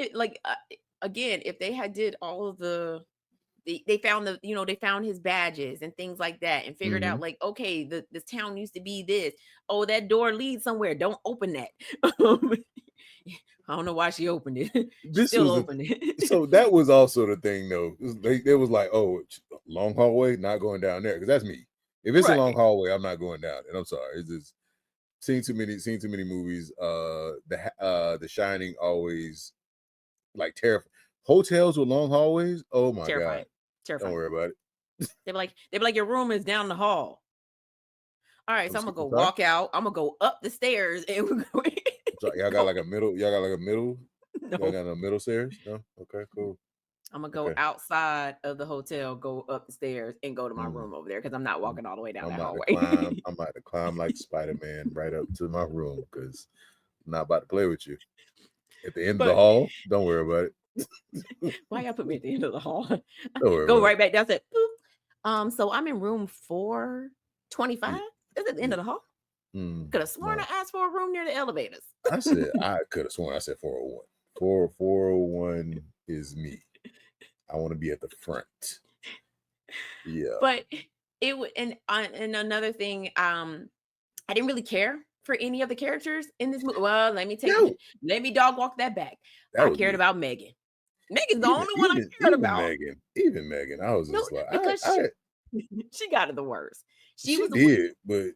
again, if they had did all of they found they found his badges and things like that and figured Mhm. out like, okay, this town used to be this. Oh, that door leads somewhere. Don't open that. I don't know why she opened it. She This still was the opened it. so that was also the thing though. It was like, oh, long hallway, not going down there because that's me. If it's a long Right. hallway, I'm not going down. And I'm sorry, it's just seen too many movies. The Shining always like terrifying. Hotels with long hallways. Oh my god, Terrifying. don't Terrifying. worry about it. They're like, your room is down the hall. All right, so I'm gonna go I'm sorry. walk out. I'm gonna go up the stairs and we're going I'm sorry. Y'all got go. like a middle. Y'all got like a middle. Y'all No. got no middle stairs. No. Okay. Cool. I'm gonna go Okay. outside of the hotel, go up the stairs, and go to my Mm. room over there because I'm not I'm, walking all the way down I'm that about to hallway. climb. I'm about to climb like Spider-Man right up to my room because I'm not about to play with you. At the end of the But hall, don't worry about it. why y'all put me at the end of the hall? Don't worry Go about right back down. Said, boop. So I'm in room 425. it. Is it the Yeah, end yeah. of the hall? Could have sworn No, I asked for a room near the elevators. I said I could have sworn I said 401. 401 is me. I want to be at the front. Yeah. But it would, and another thing, I didn't really care for any of the characters in this movie. Well, No, let me dog walk that back. that I was cared me. about Megan. Megan's the Even only one I even cared even about. Megan, even Megan, I was No, just like, because I she got it the worst. She she was the worst. did, but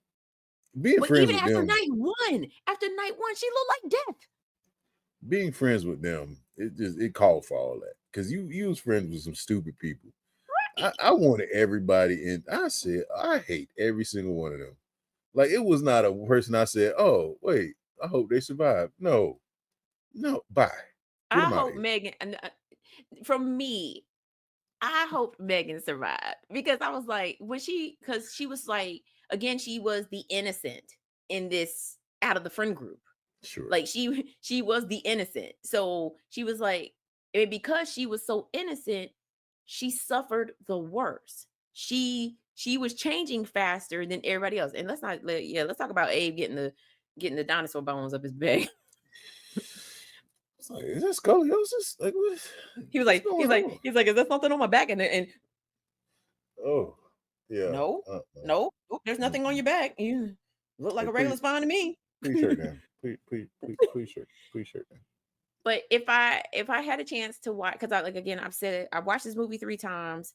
being But friends even with them, after night one, she looked like death. being friends with them, it called for all that. Because you was friends with some stupid people. I wanted everybody in. I said I hate every single one of them. Like it was not a person I said, oh wait, I hope they survive. No, no, bye. Get I them out of hope here. Megan, and from me, I hoped Megan survived because I was like, because she was like, again, she was the innocent in this out of the friend group. Sure. Like she was the innocent. So she was like, and because she was so innocent, she suffered the worst. She was changing faster than everybody else. And let's talk about Abe getting the dinosaur bones up his back. It's like, is that scoliosis? Like He was what's like, going on? is there something on my back? And Oh, yeah. no, Uh-uh. no, nope, there's nothing on Mm-mm. your back. You look like Hey, a regular spine to me. please shirt down. Please shirt down. But if I had a chance to watch, because I like again, I've said it, I watched this movie 3 times.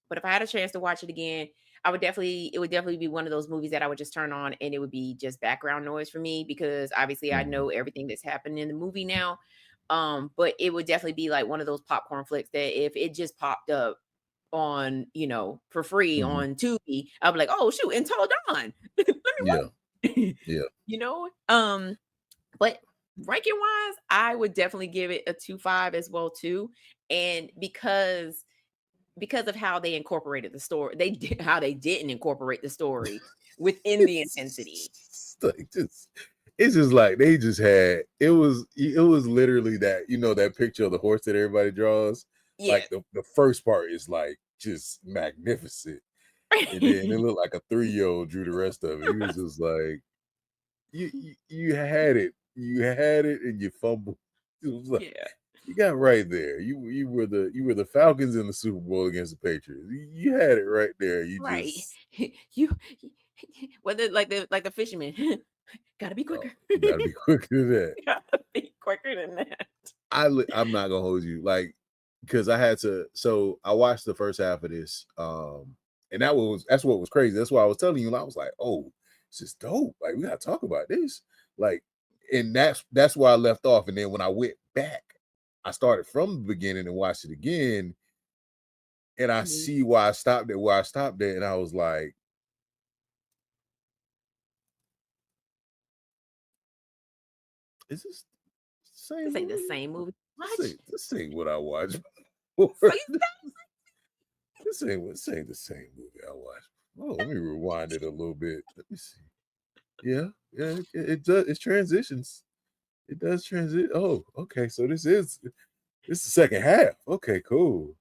But if I had a chance to watch it again, it would definitely be one of those movies that I would just turn on and it would be just background noise for me because obviously I Mhm. know everything that's happening in the movie now. But it would definitely be like one of those popcorn flicks that if it just popped up on, for free Mhm. on Tubi, I'd be like, oh shoot, Until Dawn. Let me Yeah. watch. Yeah. you know? But ranking wise, I would definitely give it a 2.5 as well too. And because of how they incorporated the story, how they didn't incorporate the story within the intensity. Like just it's just like they just had it was literally that that picture of the horse that everybody draws. Yeah. Like the first part is like just magnificent. And then it looked like a 3-year-old drew the rest of it. He was just like, you had it. You had it and you fumbled. It was like Yeah. you got right there. You were the Falcons in the Super Bowl against the Patriots. You had it right there. You Right. just You whether like the fisherman. Gotta be oh, quicker. you gotta be quicker than that. Gotta be quicker than that. I'm not gonna hold you like because I had to. So I watched the first half of this, and that's what was crazy. That's why I was telling you. I was like, oh, this is dope. Like we gotta talk about this. Like, and that's where I left off. And then when I went back, I started from the beginning and watched it again, and I Mhm. see why I stopped it. Where I stopped it, and I was like, is this the same This ain't the movie? same movie. Watch. This ain't what I watched. So before. you This ain't the same movie I watched. Oh, let me rewind it a little bit. Let me see. Yeah, it does. It transitions. It does transit. Oh, okay. So this is the second half. Okay, cool.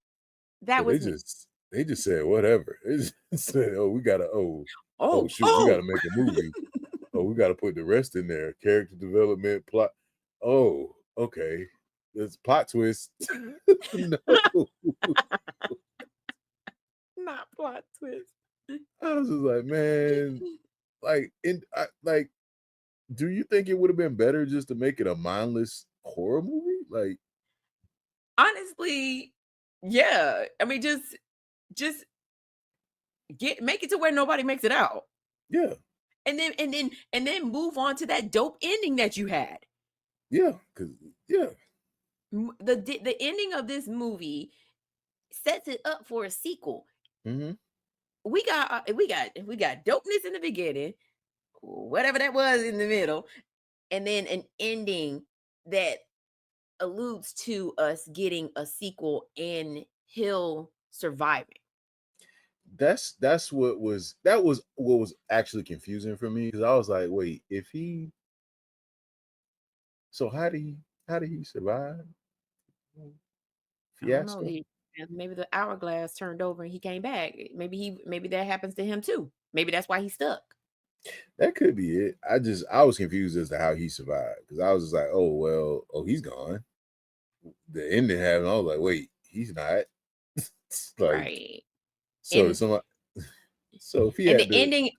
So that was me. they just said whatever. They just said, oh, we gotta oh Oh, shoot, we gotta oh. make a movie. Oh, we gotta put the rest in there. Character development, plot. Oh, okay. it's plot twist. No. Not plot twist. I was just like, man, like, do you think it would have been better just to make it a mindless horror movie? Like, Honestly, yeah. I mean, just make it to where nobody makes it out. yeah, And then move on to that dope ending that you had. yeah, because yeah, The ending of this movie sets it up for a sequel. mm-hmm. We got dopeness in the beginning, whatever that was in the middle, and then an ending that alludes to us getting a sequel and Hill surviving. That's what was what was actually confusing for me, because I was like, wait, if he, so how did he survive I don't know. fiasco? Maybe the hourglass turned over and he came back. Maybe that happens to him too. Maybe that's why he's stuck. That could be it. I was confused as to how he survived, because I was just like, oh well, oh, he's gone. The ending happened. I was like, wait, he's not. Like, Right. so And somebody, so if he and had the to, ending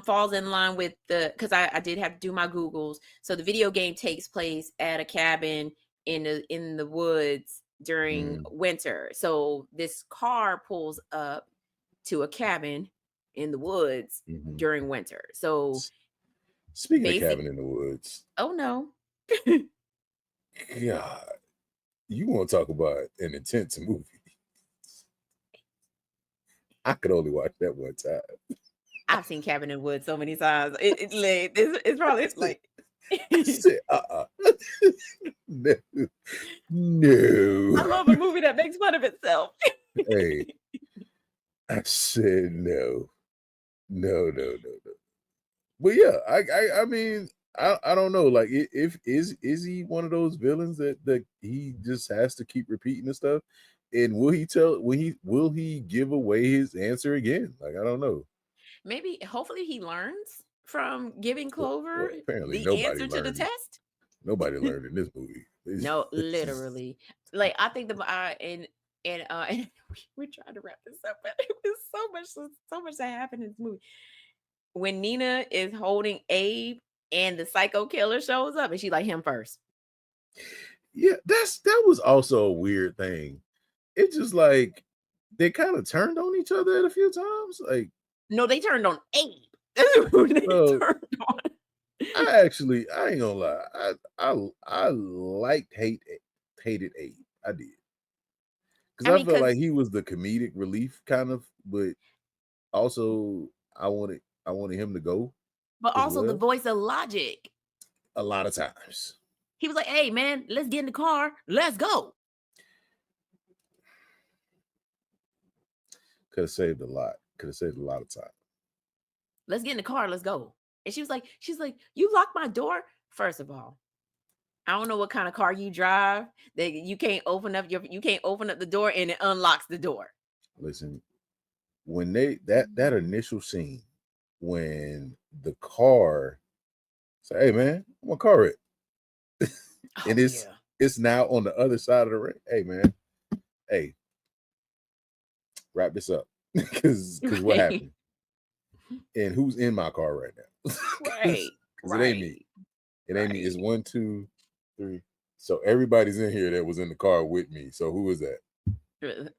falls in line with because I did have to do my Googles. So the video game takes place at a cabin in the woods during winter. So this car pulls up to a cabin in the woods during winter. So speaking of cabin in the woods, oh no. God, you want to talk about an intense movie? I could only watch that one time. I've seen Cabin in the Woods so many times. It's probably like I said, no, no. I love a movie that makes fun of itself. Hey, I said no. But yeah, I mean, I don't know. Like, if is he one of those villains that he just has to keep repeating the stuff? And will he give away his answer again? Like, I don't know. Maybe, hopefully, he learns from giving Clover Well, apparently the answer to the test. Nobody learned in this movie. No, literally. Like, I think and we're trying to wrap this up, but it was so much that happened in this movie. When Nina is holding Abe and the psycho killer shows up, and she like him first. Yeah, that was also a weird thing. It's just like they kind of turned on each other at a few times. Like, no, they turned on Abe. That's who they turned on. I ain't gonna lie. I hated Abe. I did. Because I felt like he was the comedic relief kind of, but also I wanted him to go. But also the voice of logic. A lot of times. He was like, hey man, let's get in the car. Let's go. Could have saved a lot. Could have saved a lot of time. Let's get in the car. Let's go. And she's like, you locked my door. First of all, I don't know what kind of car you drive that you can't open up the door and it unlocks the door. Listen, when that initial scene when the car say, hey man, my car it. And it's now on the other side of the ring. Hey man, hey, wrap this up. Because what happened? And who's in my car right now? Right. Because it ain't me. It ain't me. It's 1, 2, 3. So everybody's in here that was in the car with me. So who is that?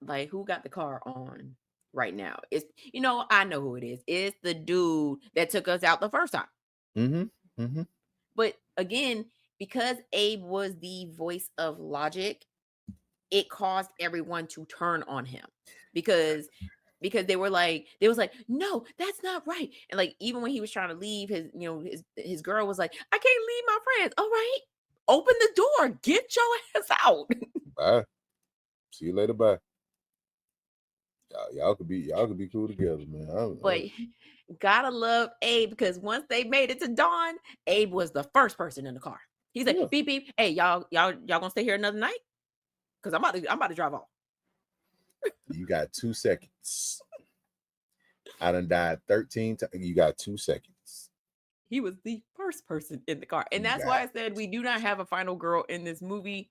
Like, who got the car on right now? It's, I know who it is. It's the dude that took us out the first time. But again, because Abe was the voice of logic, it caused everyone to turn on him because they was like, no, that's not right. And like, even when he was trying to leave, his girl was like, I can't leave my friends. All right, open the door, get your ass out. Bye. See you later. Bye. Y'all could be cool together, man. But gotta love Abe, because once they made it to dawn, Abe was the first person in the car. He's like, beep beep. Hey, y'all gonna stay here another night? Because I'm about to drive off. You got 2 seconds. I done died 13 times. You got 2 seconds. He was the first person in the car. And that's why I said we do not have a final girl in this movie.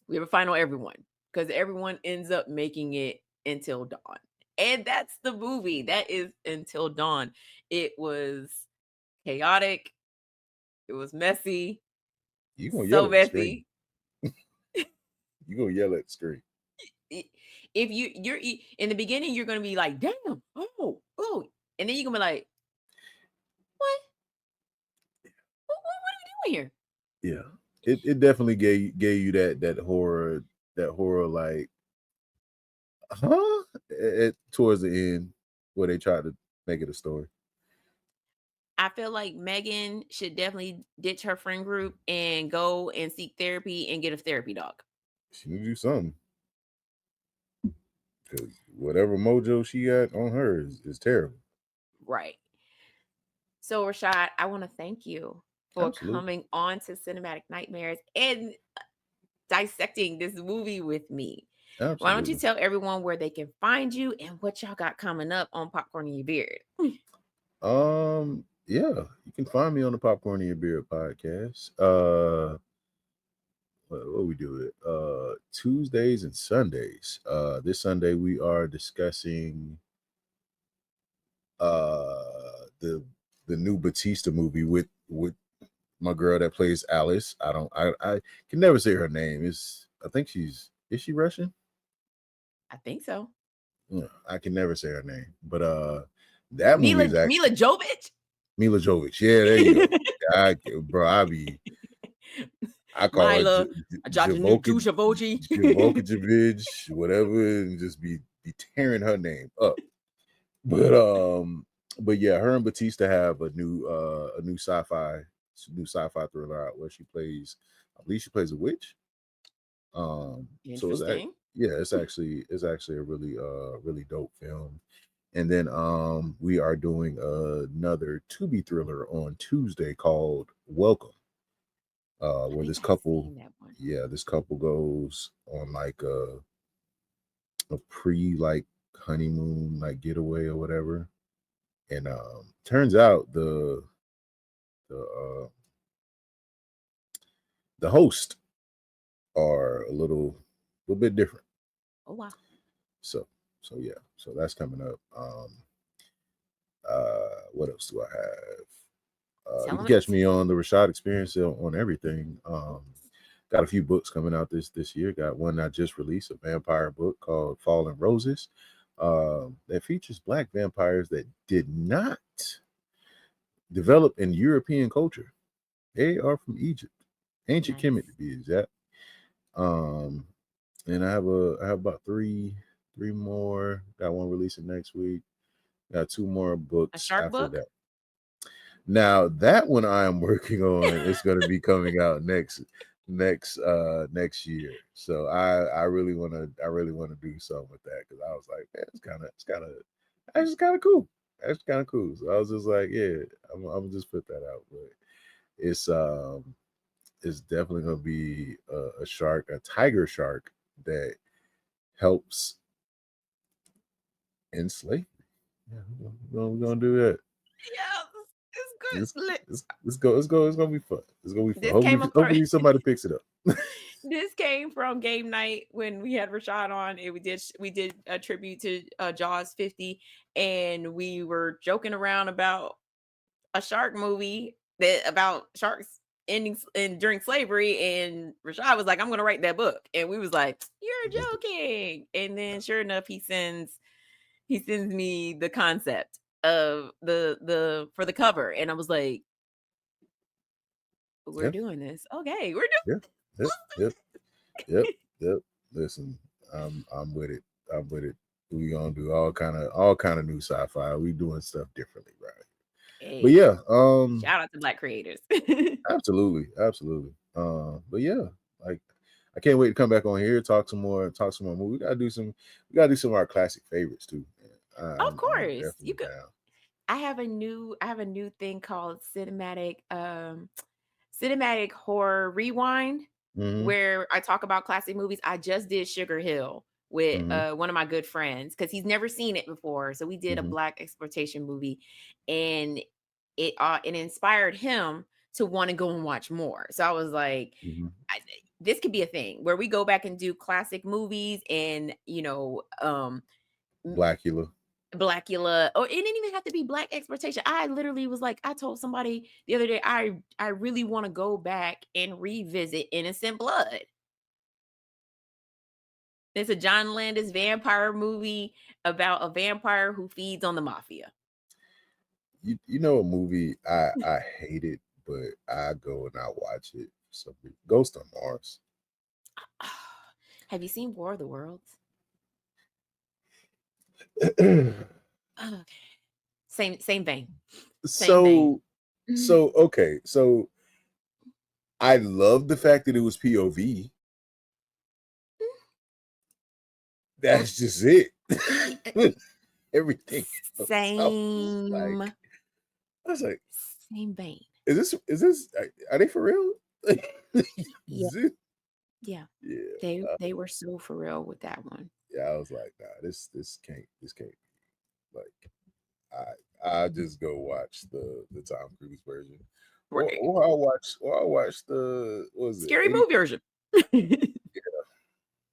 We have a final everyone because everyone ends up making it Until Dawn. And that's the movie. That is Until Dawn. It was chaotic. It was messy. You gonna yell So at the screen. messy. You gonna yell at the screen. If you're in the beginning, you're gonna be like, damn, oh, and then you're gonna be like, what? What are we doing here? Yeah. It definitely gave you that horror like, huh? Towards the end where they tried to make it a story. I feel like Megan should definitely ditch her friend group and go and seek therapy and get a therapy dog. She need to do something. Because whatever mojo she got on her is terrible. Right. So, Rashad, I want to thank you for coming on to Cinematic Nightmares and dissecting this movie with me. Absolutely. Why don't you tell everyone where they can find you and what y'all got coming up on Popcorn in Your Beard? Yeah, you can find me on the Popcorn in Your Beard podcast. What we do it Tuesdays and Sundays. This Sunday we are discussing the new Batista movie with my girl that plays Alice. I can never say her name. Is she Russian? I think so. Yeah, I can never say her name. But that movie is actually Mila Jovovich. Mila Jovovich. Yeah, there you go. I call Mila, her Javokovich, whatever, and just be tearing her name up. But yeah, her and Batista have a new sci-fi thriller out where she plays, I believe she plays a witch. Interesting. It's actually a really dope film. And then we are doing another Tubi thriller on Tuesday called Welcome. Where this couple goes on like a pre like honeymoon like getaway or whatever, and turns out the host are a little bit different. Oh wow. So that's coming up. What else do I have? You can catch me on the Rashad Experience on everything. Got a few books coming out this year. Got one I just released, a vampire book called Fallen Roses, that features Black vampires that did not develop in European culture. They are from Egypt, ancient Kemet to be exact. And I have about three more. Got one releasing next week. Got two more books after that. Now that one I am working on is going to be coming out next year. So I really want to do something with that, because I was like, man, it's kind of cool. That's kind of cool. So I was just like, yeah, I'm gonna just put that out. But it's definitely gonna be a tiger shark that helps in slavery. Yeah, we're gonna do that. Yeah. It's good. It's gonna be fun. It's gonna be fun. Hopefully somebody picks it up. This came from game night when we had Rashad on. We did a tribute to Jaws 50, and we were joking around about a shark movie about sharks ending during slavery, and Rashad was like, "I'm going to write that book," and we was like, "You're joking!" And then, sure enough, he sends me the concept of the for the cover, and I was like, we're doing this. Okay, we're doing Yep. Listen, I'm with it. We gonna do all kind of new sci-fi. We doing stuff differently, right? Hey, but yeah, shout out to Black creators. absolutely. But yeah, like, I can't wait to come back on here, talk some more movie. We gotta do some of our classic favorites too. Of course, you could. Down. I have a new thing called cinematic horror rewind, where I talk about classic movies. I just did Sugar Hill with one of my good friends, because he's never seen it before. So we did a Black exploitation movie, and it inspired him to want to go and watch more. So I was like, this could be a thing where we go back and do classic movies and Blackula. Blackula, or it didn't even have to be black exploitation. I literally was like, I told somebody the other day, I really want to go back and revisit Innocent Blood. It's a John Landis vampire movie about a vampire who feeds on the mafia. You know a movie I hated, but I go and I watch it. So Ghost on Mars. Have you seen War of the Worlds? Okay. Same vein. So okay. So I love the fact that it was POV. That's just it. Everything. Same. I was like, same vein. Is this? Are they for real? Yeah. Yeah. They were so for real with that one. Yeah, I was like, nah, this can't be. Like, I just go watch the Tom Cruise version. Right. Or I watch the Scary movie version.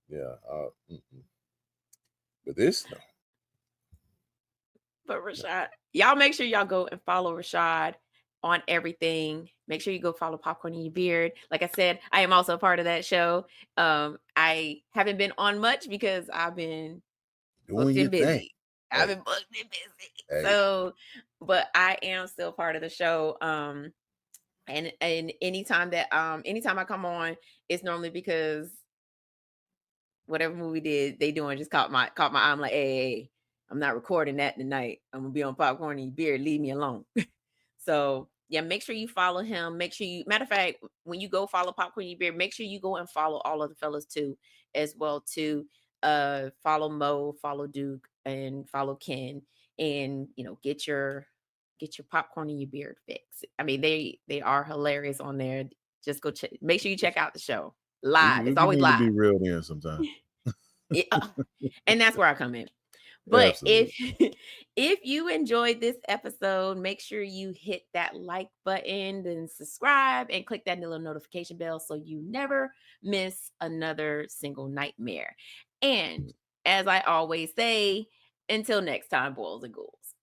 Yeah. But this no. But Rashad, y'all make sure y'all go and follow Rashad on everything. Make sure you go follow Popcorn in Your Beard. Like I said, I am also a part of that show. I haven't been on much because I've been booked and busy. I've been booked and busy. Hey. So, but I am still part of the show. And anytime I come on, it's normally because whatever movie they doing just caught my eye. I'm like, hey, I'm not recording that tonight. I'm gonna be on Popcorn and Your Beard. Leave me alone. So yeah, make sure you follow him. Make sure you, matter of fact, when you go follow Popcorn and Your Beard, make sure you go and follow all of the fellas too, as well too. Follow Mo, follow Duke, and follow Ken, and get your Popcorn in Your Beard fix. I mean, they are hilarious on there. Just go check. Make sure you check out the show live. It's always live. To be real then sometimes. Yeah, and that's where I come in. But if you enjoyed this episode, make sure you hit that like button, then subscribe and click that little notification bell so you never miss another single nightmare. And as I always say, until next time, boys and ghouls.